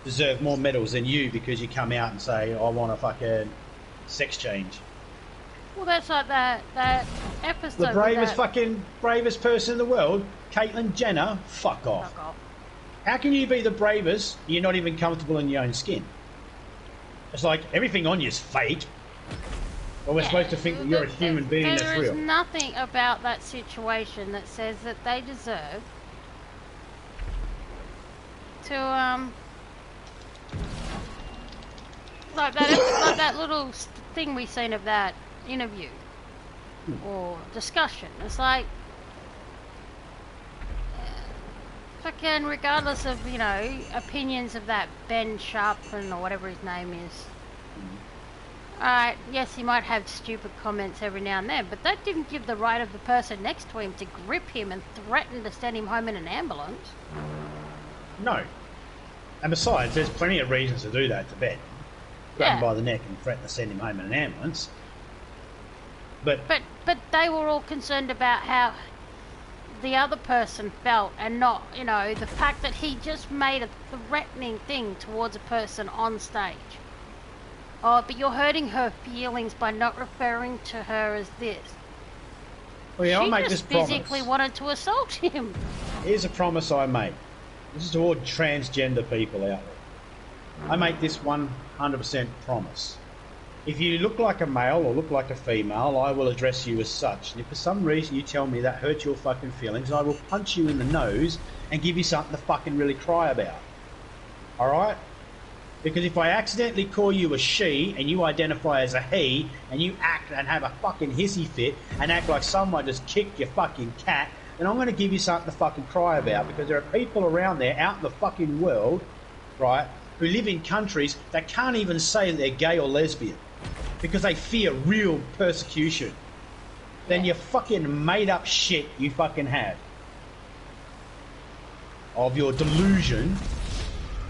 deserve more medals than you because you come out and say, I want a fucking sex change. Well, that's like that episode. The bravest person in the world, Caitlyn Jenner, fuck off. Fuck off. How can you be the bravest and you're not even comfortable in your own skin? It's like everything on you is fake. But we're supposed to think that you're a human being that's real. There is nothing about that situation that says that they deserve to like that little thing we seen of that interview or discussion. It's like fucking regardless of, you know, opinions of that Ben Sharpton or whatever his name is. Alright, yes, he might have stupid comments every now and then, but that didn't give the right of the person next to him to grip him and threaten to send him home in an ambulance. No. And besides, there's plenty of reasons to do that to Ben. Grab him by the neck and threaten to send him home in an ambulance. But they were all concerned about how the other person felt and not, you know, the fact that he just made a threatening thing towards a person on stage. Oh, but you're hurting her feelings by not referring to her as this. Well, yeah, I'll make this promise. She just physically wanted to assault him. Here's a promise I make. This is toward transgender people out there. I make this 100% promise. If you look like a male or look like a female, I will address you as such. And if for some reason you tell me that hurts your fucking feelings, I will punch you in the nose and give you something to fucking really cry about. Alright? Because if I accidentally call you a she and you identify as a he and you act and have a fucking hissy fit and act like someone just kicked your fucking cat, then I'm going to give you something to fucking cry about, because there are people around there out in the fucking world, right, who live in countries that can't even say they're gay or lesbian because they fear real persecution. Then you fucking made up shit you fucking have of your delusion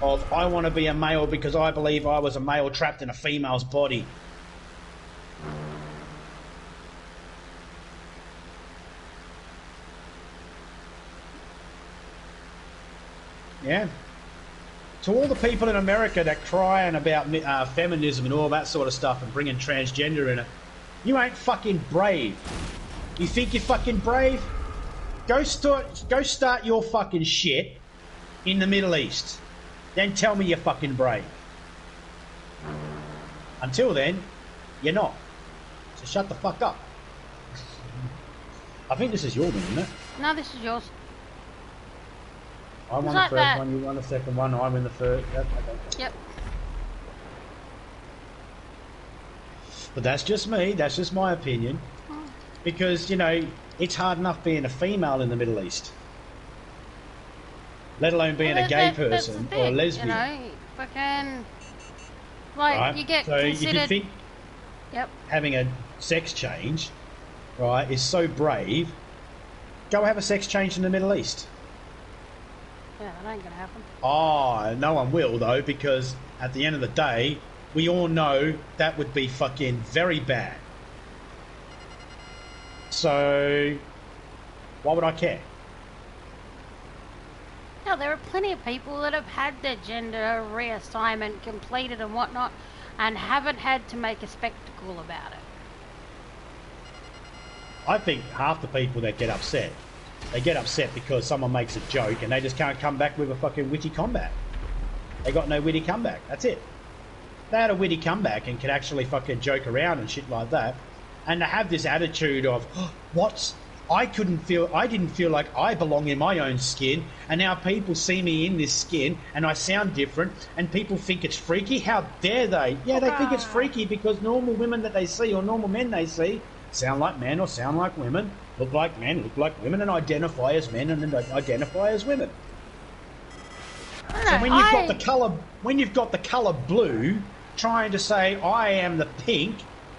of I want to be a male because I believe I was a male trapped in a female's body. Yeah. To all the people in America that crying about feminism and all that sort of stuff and bringing transgender in it, you ain't fucking brave. You think you're fucking brave? Go start your fucking shit in the Middle East. Then tell me you're fucking brave. Until then, you're not. So shut the fuck up. I think this is your one, isn't it? No, this is yours. I won the first one, you won the second one, I win the third. Yep. Okay. Yep. But that's just me, that's just my opinion. Because, you know, it's hard enough being a female in the Middle East. Let alone being a gay person or a lesbian. You know, fucking, like, right? You get so considered... if you think having a sex change, right, is so brave, go have a sex change in the Middle East. Yeah, that ain't gonna happen. Oh, no one will, though, because at the end of the day, we all know that would be fucking very bad. So, why would I care? Now, there are plenty of people that have had their gender reassignment completed and whatnot and haven't had to make a spectacle about it. I think half the people that get upset, they get upset because someone makes a joke and they just can't come back with a fucking witty comeback. They got no witty comeback. That's it. They had a witty comeback and could actually fucking joke around and shit like that. And to have this attitude of, oh, I didn't feel like I belong in my own skin, and now people see me in this skin, and I sound different, and people think it's freaky. How dare they? Yeah, they think it's freaky because normal women that they see or normal men they see sound like men or sound like women, look like men, look like women, and identify as men and identify as women. So when you've got the colour blue, trying to say I am the pink.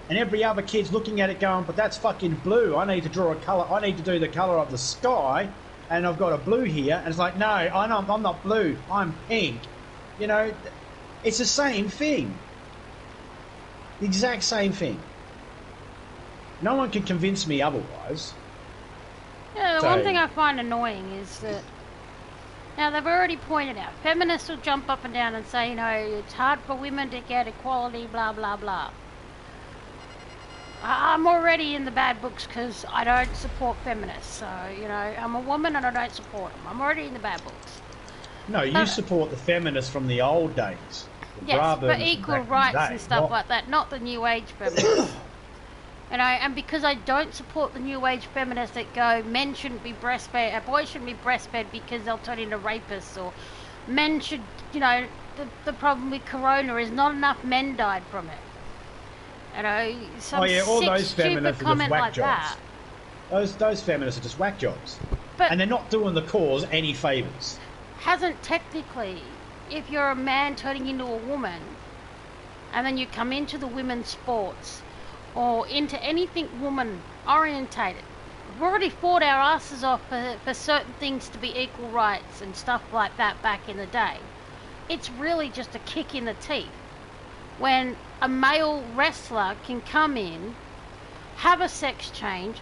And every other kid's looking at it going, but that's fucking blue. I need to draw a colour. I need to do the colour of the sky. And I've got a blue here. And it's like, no, I'm not blue. I'm pink. You know, it's the same thing. The exact same thing. No one can convince me otherwise. Yeah, the one thing I find annoying is that, now they've already pointed out, feminists will jump up and down and say, you know, it's hard for women to get equality, blah, blah, blah. I'm already in the bad books because I don't support feminists. So, you know, I'm a woman and I don't support them. I'm already in the bad books. No, you support the feminists from the old days. Yes, for equal rights and stuff like that, not the new age feminists. You know, and because I don't support the new age feminists that go, men shouldn't be breastfed, boys shouldn't be breastfed because they'll turn into rapists, or men should, you know, the problem with corona is not enough men died from it. You know, some all those feminists are just whack like jobs. Those feminists are just whack jobs. And they're not doing the cause any favours. Hasn't technically, if you're a man turning into a woman, and then you come into the women's sports, or into anything woman orientated, we've already fought our asses off for certain things to be equal rights and stuff like that back in the day. It's really just a kick in the teeth when a male wrestler can come in, have a sex change,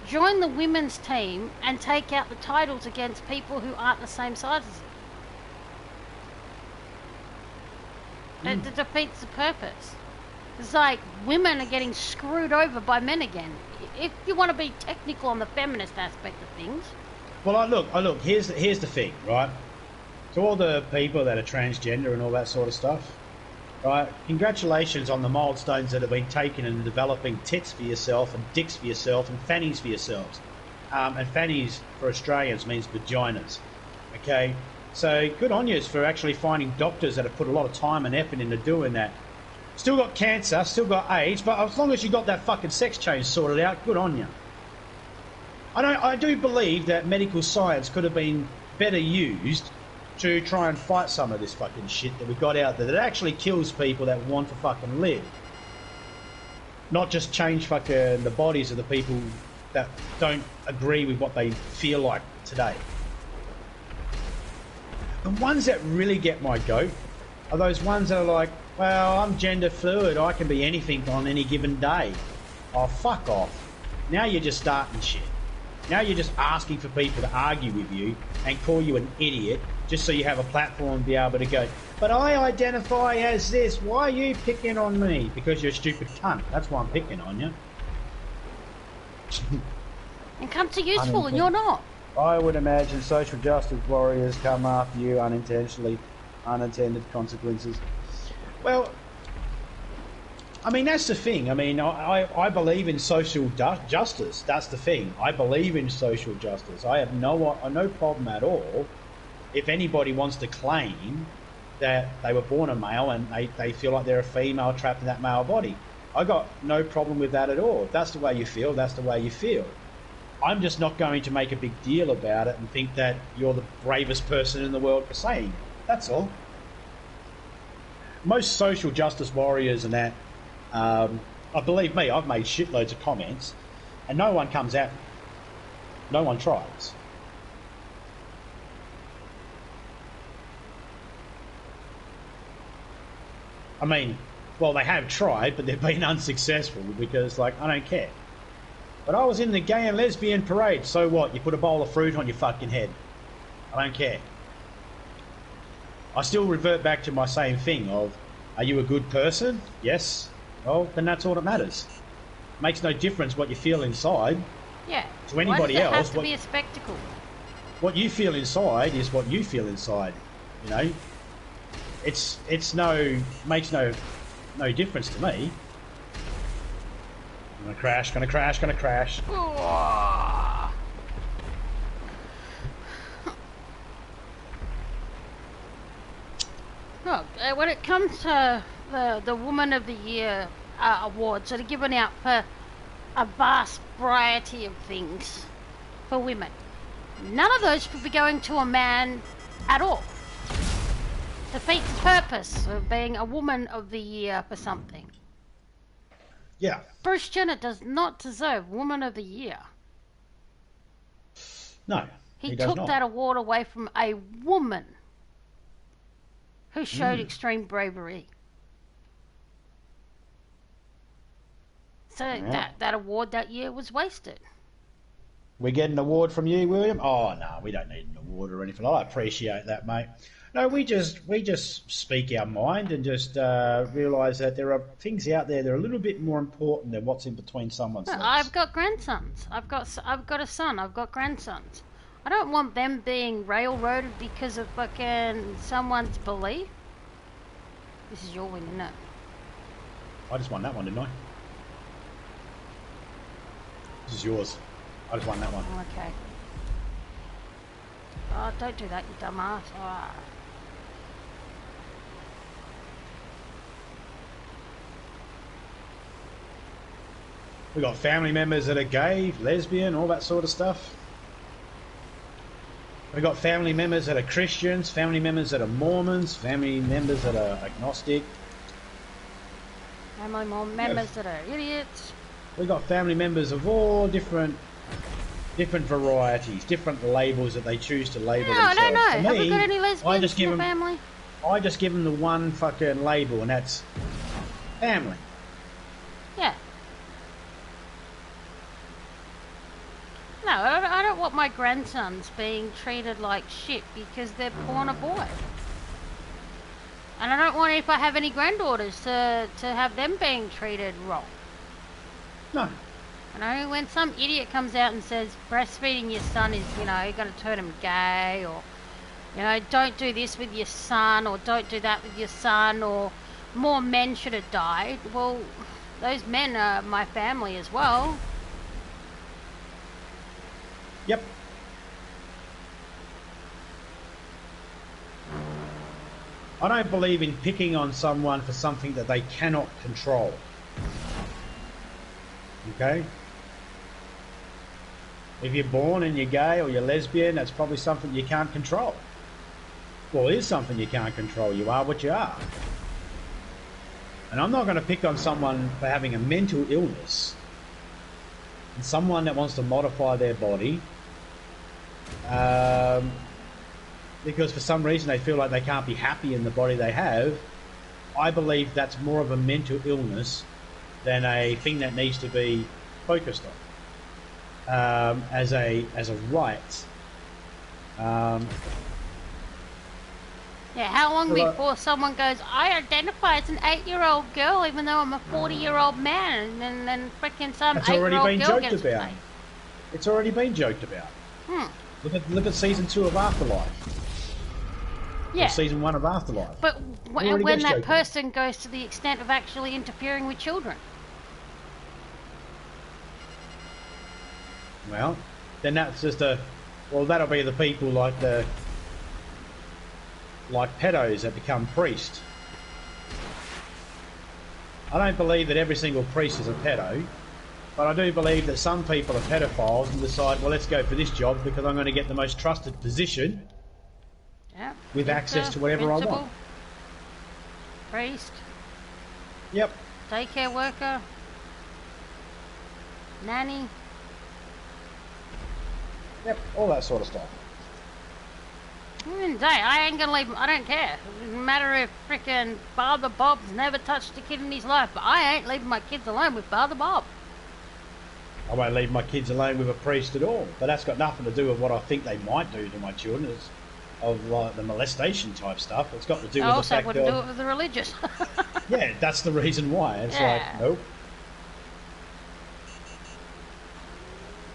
join the women's team and take out the titles against people who aren't the same size as them. It defeats the purpose. It's like women are getting screwed over by men again. If you want to be technical on the feminist aspect of things. Well, look. Here's the thing, right? To all the people that are transgender and all that sort of stuff, right? Congratulations on the milestones that have been taken in developing tits for yourself and dicks for yourself and fannies for yourselves. And fannies for Australians means vaginas. Okay, so good on you for actually finding doctors that have put a lot of time and effort into doing that. Still got cancer, still got AIDS, but as long as you got that fucking sex change sorted out, good on you. I do believe that medical science could have been better used to try and fight some of this fucking shit that we got out there that actually kills people that want to fucking live. Not just change fucking the bodies of the people that don't agree with what they feel like today. The ones that really get my goat are those ones that are like, well, I'm gender fluid, I can be anything on any given day. Oh, fuck off. Now you're just starting shit. Now you're just asking for people to argue with you and call you an idiot just so you have a platform to be able to go, but I identify as this, why are you picking on me? Because you're a stupid cunt, that's why I'm picking on you. And cunts are useful and you're not. I would imagine social justice warriors come after you unintentionally, unintended consequences. Well, I mean, that's the thing. I mean, I believe in social justice. That's the thing. I believe in social justice. I have no problem at all if anybody wants to claim that they were born a male and they feel like they're a female trapped in that male body. I got no problem with that at all. If that's the way you feel, that's the way you feel. I'm just not going to make a big deal about it and think that you're the bravest person in the world for saying it. That's all. Most social justice warriors and that, believe me, I've made shitloads of comments and no one comes at me. No one tries. I mean, well, they have tried, but they've been unsuccessful because, like, I don't care. But I was in the gay and lesbian parade, so what? You put a bowl of fruit on your fucking head. I don't care. I still revert back to my same thing of, are you a good person? Yes. Well, then that's all that matters. It makes no difference what you feel inside. Yeah. To anybody else. Why does it have to be a spectacle? What you feel inside is what you feel inside. You know, makes no difference to me. Gonna crash. when it comes to the Woman of the Year awards that are given out for a vast variety of things for women, none of those could be going to a man at all. Defeats the purpose of being a Woman of the Year for something. Yeah. Bruce Jenner does not deserve Woman of the Year. No, he does took not. that award away from a woman who showed extreme bravery. So that award that year was wasted. We get an award from you, William? Oh no, we don't need an award or anything. I appreciate that, mate. No, we just speak our mind and just realise that there are things out there that are a little bit more important than what's in between someone's legs. I've got grandsons. I've got a son. I've got grandsons. I don't want them being railroaded because of fucking someone's belief. This is your win, isn't it? I just won that one, didn't I? This is yours. I just won that one. Okay. Oh, don't do that, you dumbass. Oh. We've got family members that are gay, lesbian, all that sort of stuff. We've got family members that are Christians, family members that are Mormons, family members that are agnostic. Family members that are idiots. We've got family members of all different varieties, different labels that they choose to label themselves. I don't know. For Have me, we got any lesbians in the family? I just give them the one fucking label, and that's family. Yeah. No, I don't want my grandsons being treated like shit because they're born a boy. And I don't want, if I have any granddaughters, to have them being treated wrong. No. You know, when some idiot comes out and says breastfeeding your son is, you know, going to turn him gay, or, you know, don't do this with your son, or don't do that with your son, or more men should have died. Well, those men are my family as well. Yep. I don't believe in picking on someone for something that they cannot control. Okay? If you're born and you're gay or you're lesbian, that's probably something you can't control. Well, it is something you can't control. You are what you are. And I'm not going to pick on someone for having a mental illness and someone that wants to modify their body because for some reason they feel like they can't be happy in the body they have. I believe that's more of a mental illness than a thing that needs to be focused on as a right. Yeah, how long before someone goes, I identify as an 8-year-old girl even though I'm a 40-year-old man, and then freaking some 8-year-old girl gets about. It's already been joked about. Look at season 2 of Afterlife. Yeah. Or season 1 of Afterlife. But when that person goes to the extent of actually interfering with children. Well, then that's just that'll be the people like pedos that become priests. I don't believe that every single priest is a pedo, but I do believe that some people are pedophiles and decide, well, let's go for this job because I'm going to get the most trusted position with access to whatever I want. Priest. Yep. Daycare worker. Nanny. Yep, all that sort of stuff. I ain't gonna leave him. I don't care. It doesn't matter if frickin' Father Bob's never touched a kid in his life, but I ain't leaving my kids alone with Father Bob. I won't leave my kids alone with a priest at all. But that's got nothing to do with what I think they might do to my children. It's of the molestation type stuff. It's got to do with the fact that... I also wouldn't do it with the religious. Yeah, that's the reason why. It's like, nope.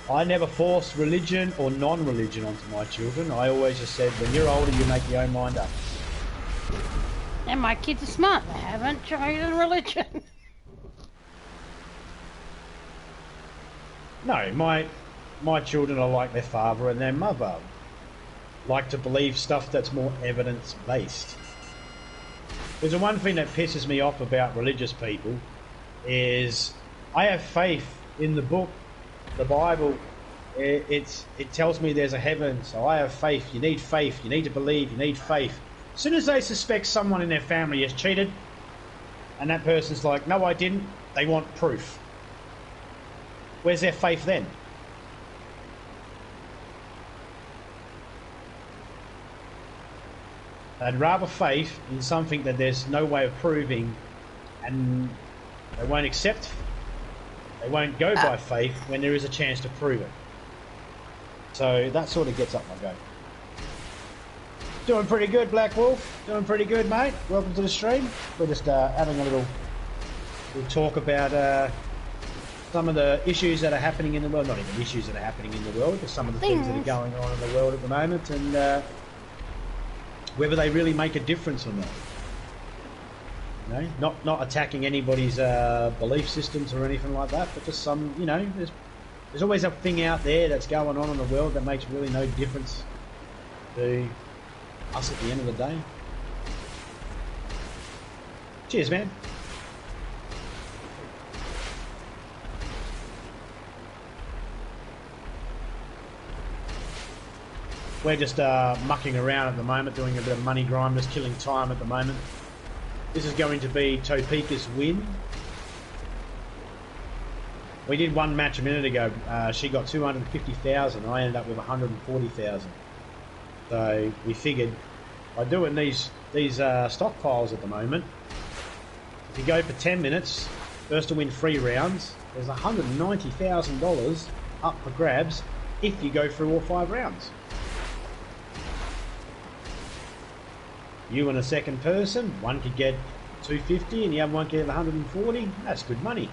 I never force religion or non-religion onto my children. I always just said, when you're older, you make your own mind up. And my kids are smart. They haven't chosen religion. No, my children are like their father and their mother. Like to believe stuff that's more evidence-based. There's the one thing that pisses me off about religious people is I have faith in the book, the Bible. It tells me there's a heaven, so I have faith. You need faith. You need to believe. You need faith. As soon as they suspect someone in their family has cheated, and that person's like, no, I didn't, they want proof. Where's their faith then? I'd rather faith in something that there's no way of proving, and they won't accept, they won't go by faith when there is a chance to prove it. So that sort of gets up my goat. Doing pretty good, Black Wolf. Doing pretty good, mate. Welcome to the stream. We're just having a little talk about some of the issues that are happening in the world. Not even issues that are happening in the world, but some of the things that are going on in the world at the moment, and whether they really make a difference or not. You know, not attacking anybody's belief systems or anything like that, but just some, you know, there's always a thing out there that's going on in the world that makes really no difference to us at the end of the day. Cheers, man. We're just mucking around at the moment, doing a bit of money grind, just killing time at the moment. This is going to be Topeka's win. We did one match a minute ago. She got 250,000. I ended up with 140,000. So we figured by doing these stockpiles at the moment, if you go for 10 minutes, first to win 3 rounds, there's $190,000 up for grabs if you go through all 5 rounds. You and a second person, one could get 250 and the other one could get 140. That's good money.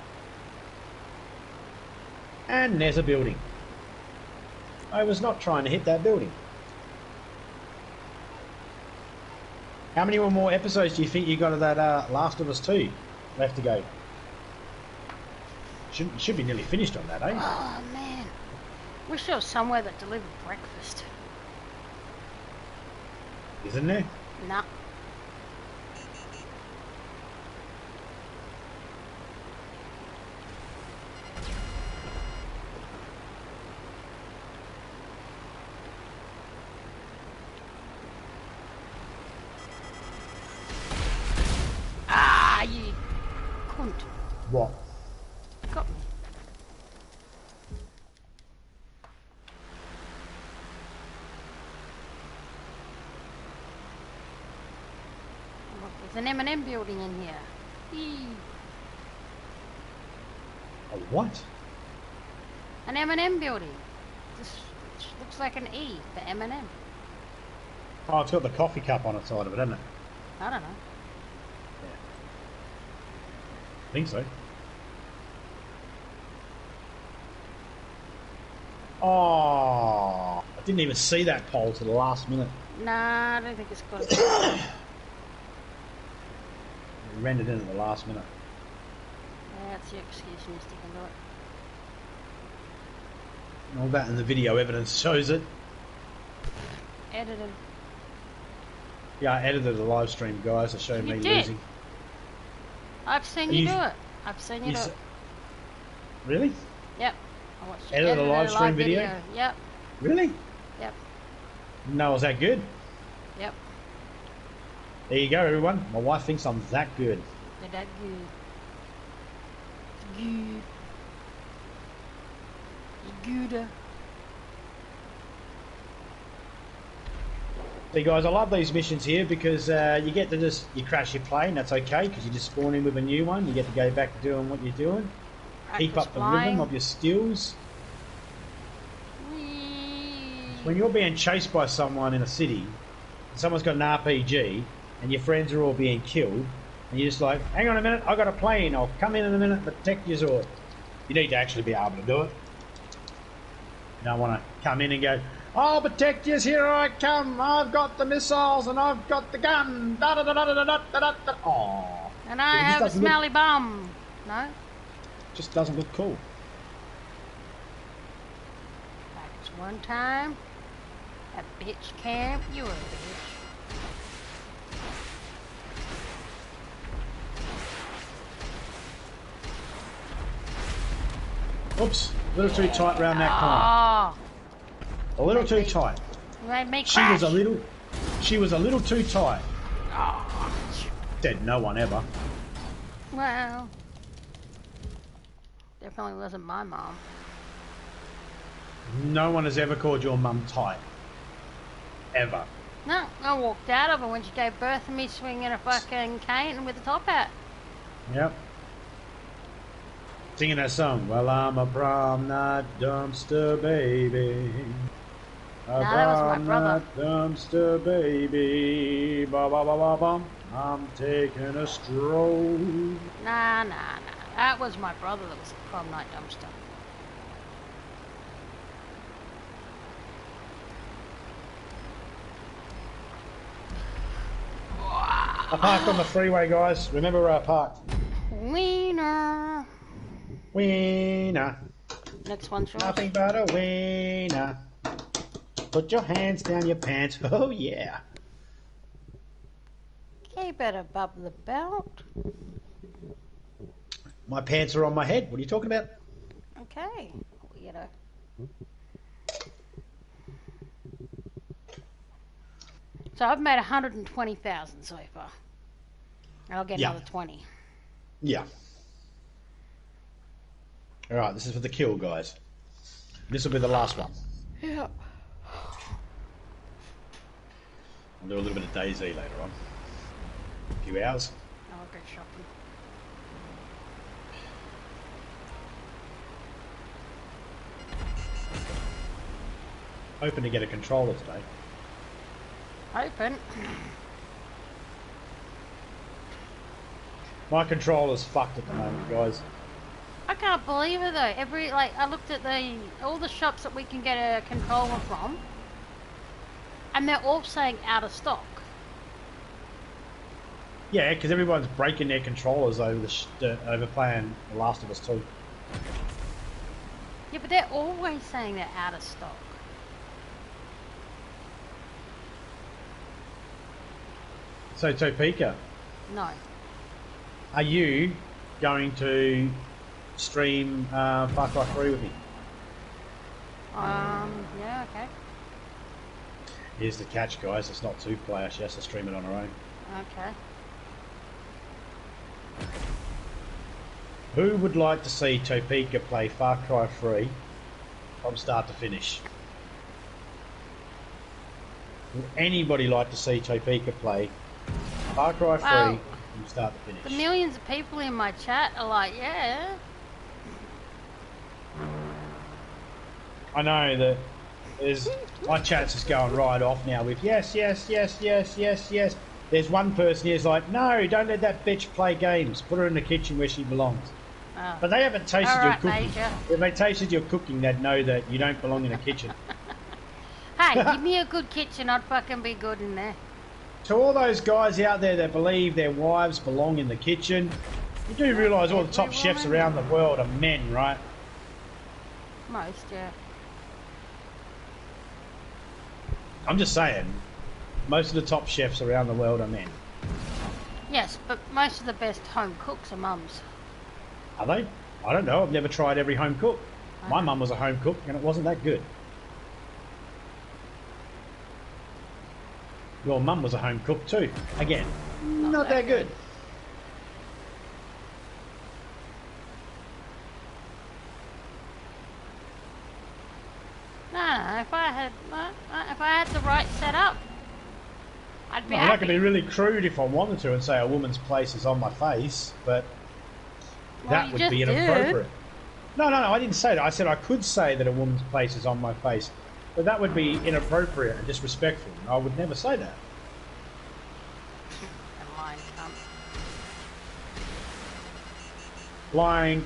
And there's a building. I was not trying to hit that building. How many more episodes do you think you got of that Last of Us 2 left to go? Should be nearly finished on that, eh? Oh man, wish there was somewhere that delivered breakfast. Isn't there? Nah. Ah, you cunt. What? Got me. Look, there's an M&M building in here. Eee. A what? An M&M building. This looks like an E for M&M. Oh, it's got the coffee cup on its side of it, hasn't it? I don't know. Yeah. I think so. Oh, I didn't even see that poll to the last minute. Nah, I don't think it's got it. It rendered in at the last minute. That's your excuse for sticking to it. All that in the video evidence shows it. Edited. Yeah, I edited a live stream, guys, to show me did? losing. I've seen you do it. I've seen you do it. Really? Yep. I watched you Edited a live stream video? Yep. Really? Yep. No, was that good? Yep. There you go, everyone. My wife thinks I'm that good. They're that good. Good. You're gooder. See, guys, I love these missions here because you get to you crash your plane. That's okay because you just spawn in with a new one. You get to go back to doing what you're doing. Practice Keep up the flying. rhythm of your skills. Whee. When you're being chased by someone in a city, and someone's got an RPG, and your friends are all being killed, and you're just like, hang on a minute, I got a plane, I'll come in a minute, protect you, or you need to actually be able to do it. You don't want to come in and go, I'll protect you, here I come, I've got the missiles and I've got the gun, da da da da da da da da da. Aww. And I have a smelly bum. No? Just doesn't look cool. Practice one time. A bitch camp, you're a bitch. Oops, a little too tight around that corner. Oh. A little too tight. You made me crash. She was a little too tight. Oh. Said no one ever. Well, definitely wasn't my mom. No one has ever called your mum tight. Ever. No, I walked out of her when she gave birth to me swinging a fucking cane with a top hat. Yep. Singing that song. Well, I'm a prom night dumpster baby. That was my brother. Dumpster baby. Ba ba ba ba bum. I'm taking a stroll. Nah. That was my brother that was a prom night dumpster. I parked on the freeway, guys. Remember where I parked? Wiener. Wiener. Next one, George. Nothing but a wiener. Put your hands down your pants. Oh, yeah. Keep it above the belt. My pants are on my head. What are you talking about? Okay. Weirdo. So I've made 120,000 so far. I'll get another 20. Yeah. All right, this is for the kill, guys. This will be the last one. Yeah. I'll do a little bit of DayZ later on. A few hours. I'll go shopping. Hoping to get a controller today. Open. My controller's fucked at the moment, guys. I can't believe it though. I looked at all the shops that we can get a controller from, and they're all saying out of stock. Yeah, because everyone's breaking their controllers over playing The Last of Us 2. Yeah, but they're always saying they're out of stock. So, Topeka. No. Are you going to stream Far Cry 3 with me? Yeah, okay. Here's the catch, guys. It's not 2-player. She has to stream it on her own. Okay. Who would like to see Topeka play Far Cry 3 from start to finish? Would anybody like to see Topeka play Far Cry 3 from start to finish? The millions of people in my chat are like, yeah. I know that my chat's just going right off now with yes. There's one person here's like, no, don't let that bitch play games. Put her in the kitchen where she belongs. Oh. But they haven't tasted your cooking. Major. If they tasted your cooking, they'd know that you don't belong in a kitchen. Hey, give me a good kitchen, I'd fucking be good in there. To all those guys out there that believe their wives belong in the kitchen, you do realise all the top chefs around the world are men, right? Most, yeah. I'm just saying, most of the top chefs around the world are men. Yes, but most of the best home cooks are mums. Are they? I don't know. I've never tried every home cook. My mum was a home cook and it wasn't that good. Your mum was a home cook too. Again, not that good. No, if I had the right setup, I'd be happy. I could be really crude if I wanted to and say a woman's place is on my face, but that would be inappropriate. No, I didn't say that. I said I could say that a woman's place is on my face, but that would be inappropriate and disrespectful. I would never say that. Lying,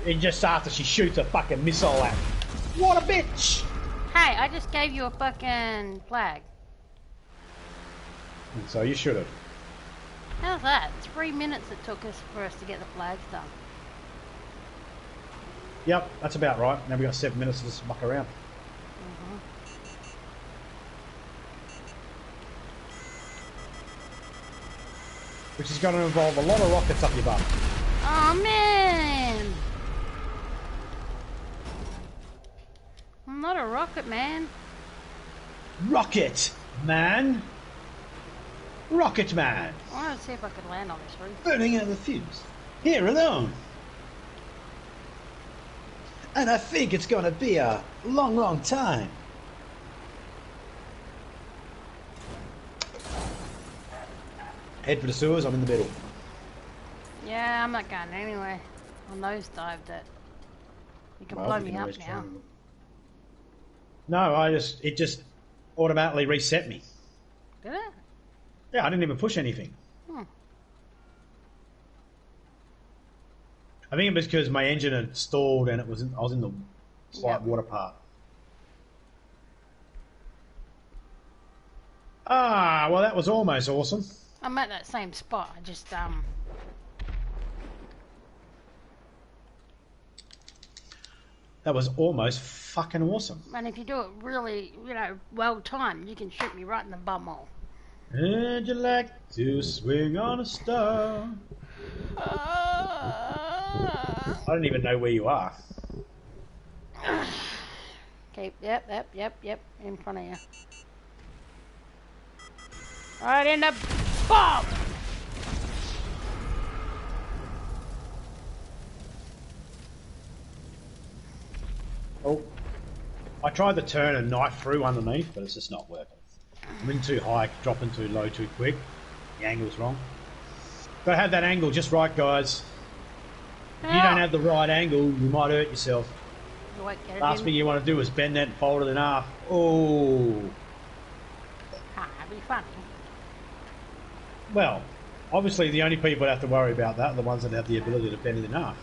and just after she shoots a fucking missile at me. What a bitch! Hey, I just gave you a fucking flag. And so you should have. How's that? 3 minutes it took us for us to get the flags done. Yep, that's about right. Now we've got 7 minutes to just muck around. Which is going to involve a lot of rockets up your butt. Oh man! not a rocket man. Rocket man! Rocket man! I want to see if I can land on this roof. Burning out the fuse. Here alone. And I think it's gonna be a long, long time. Head for the sewers, I'm in the middle. Yeah, I'm not going anywhere. I'll nosedive that. You can blow me up now. No, it just automatically reset me. Did it? Yeah, I didn't even push anything. I think it was because my engine had stalled and I was in the slight water part. Ah, well that was almost awesome. I'm at that same spot. I just That was almost fucking awesome. And if you do it really, well timed, you can shoot me right in the bum hole. Would you like to swing on a star? I don't even know where you are. Okay, yep, in front of you. Right in the bum! Oh, I tried to turn a knife through underneath, but it's just not working. I'm in too high, dropping too low too quick. The angle's wrong. Gotta have that angle just right, guys. If you don't have the right angle, you might hurt yourself. Last thing you want to do is bend that and fold it in half. Oh. That'd be funny. Well, obviously the only people that have to worry about that are the ones that have the ability to bend it in half.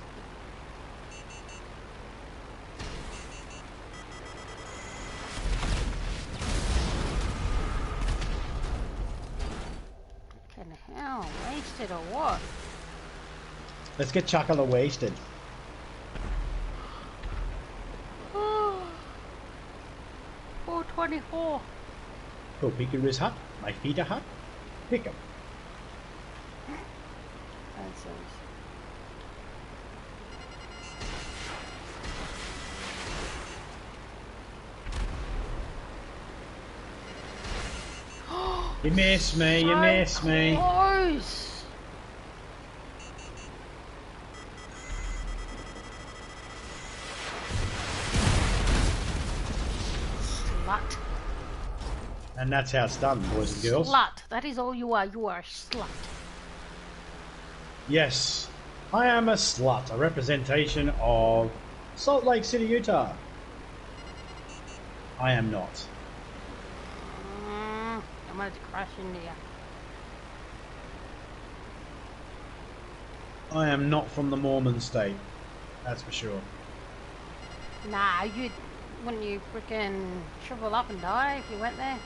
Fucking hell, wasted or what? Let's get Chuckler wasted. 424. Go pick your hut. My feet are hot. Pick 'em. You missed me, you missed me. Close. Slut. And that's how it's done, boys and girls. Slut. That is all you are. You are a slut. Yes, I am a slut, a representation of Salt Lake City, Utah. I am not. I'm going to crash into you. I am not from the Mormon state. That's for sure. Nah, wouldn't you freaking shrivel up and die if you went there?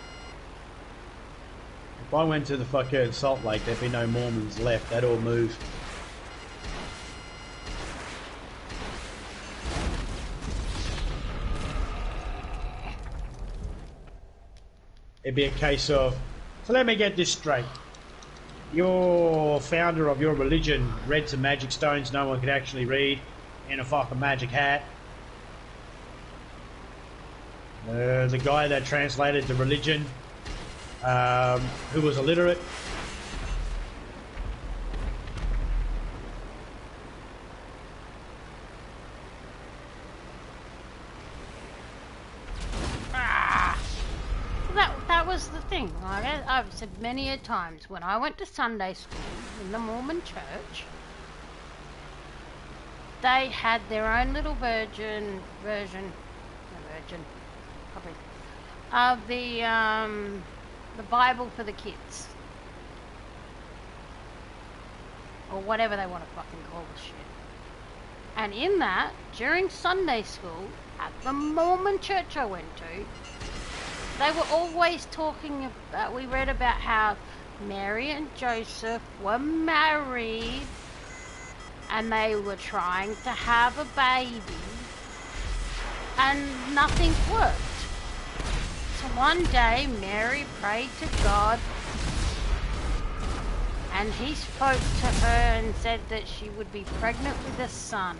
If I went to the fucking Salt Lake, there'd be no Mormons left. They'd all move. It'd be a case of, so let me get this straight. Your founder of your religion read some magic stones no one could actually read in a fucking magic hat. The guy that translated the religion, who was illiterate. That was the thing. Like I've said many a times, when I went to Sunday school in the Mormon church, they had their own little version probably, of the Bible for the kids, or whatever they want to fucking call the shit. And in that, during Sunday school at the Mormon church I went to, they were always talking about, we read about how Mary and Joseph were married and they were trying to have a baby and nothing worked. So one day Mary prayed to God and he spoke to her and said that she would be pregnant with a son.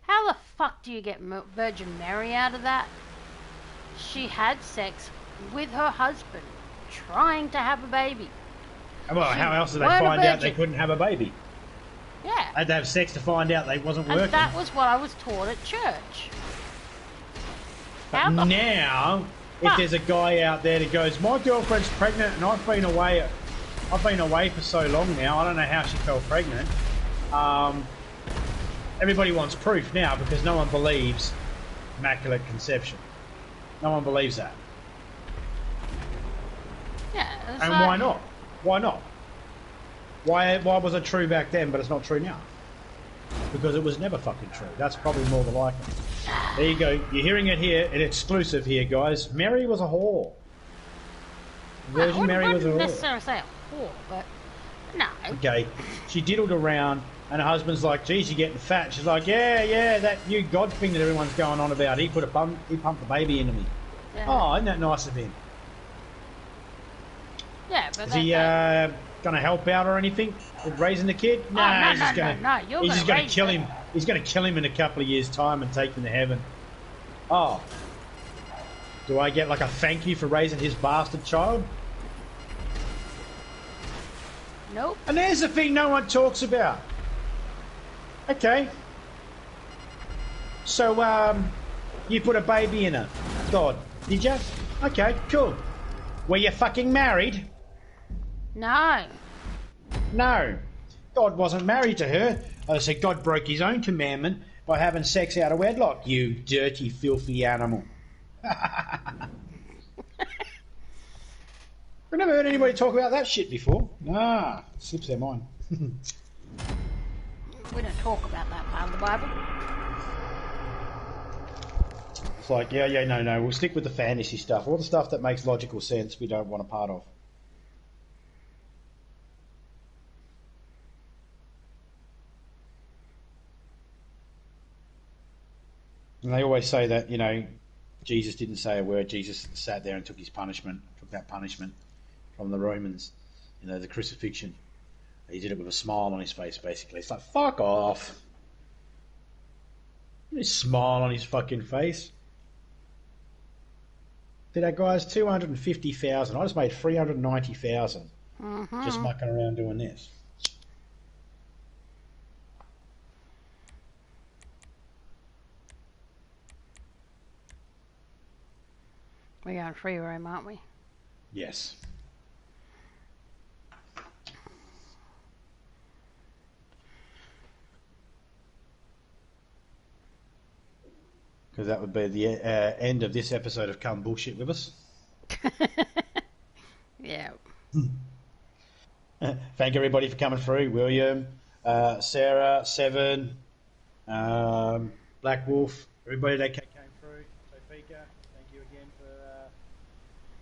How the fuck do you get Virgin Mary out of that? She had sex with her husband, trying to have a baby. Well, how else did they find out they couldn't have a baby? Yeah. They had to have sex to find out they wasn't working. And that was what I was taught at church. But now, if there's a guy out there that goes, my girlfriend's pregnant and I've been away for so long now, I don't know how she fell pregnant. Everybody wants proof now because no one believes immaculate conception. No one believes that. Yeah. And why not? Why not? Why was it true back then but it's not true now? Because it was never fucking true. That's probably more than likely. There you go. You're hearing it here, an exclusive here, guys. Mary was a whore. Virgin Mary was a whore. I wouldn't necessarily say a whore, but no. Okay. She diddled around and her husband's like, geez, you're getting fat. She's like, yeah, that new God thing that everyone's going on about. He pumped the baby into me. Yeah. Oh, isn't that nice of him? Yeah, but is he going to help out or anything with raising the kid? No, he's just going to kill him. He's going to kill him in a couple of years' time and take him to heaven. Oh. Do I get like a thank you for raising his bastard child? Nope. And there's the thing no one talks about. Okay. So, you put a baby in her. God, did you? Okay, cool. Were you fucking married? No. No. God wasn't married to her. I said God broke his own commandment by having sex out of wedlock, you dirty, filthy animal. I've never heard anybody talk about that shit before. Nah, slips their mind. We don't talk about that part of the Bible. It's like, no, we'll stick with the fantasy stuff. All the stuff that makes logical sense we don't want a part of. And they always say that, Jesus didn't say a word. Jesus sat there and took that punishment from the Romans, the crucifixion. He did it with a smile on his face, basically. It's like, fuck off. His smile on his fucking face. Did that, guys? 250,000. I just made 390,000. Just mucking around doing this. We're on free roam, aren't we? Yes. Because that would be the end of this episode of Come Bullshit With Us. Yeah. Thank everybody for coming through. William, Sarah, Seven, Black Wolf, everybody that came.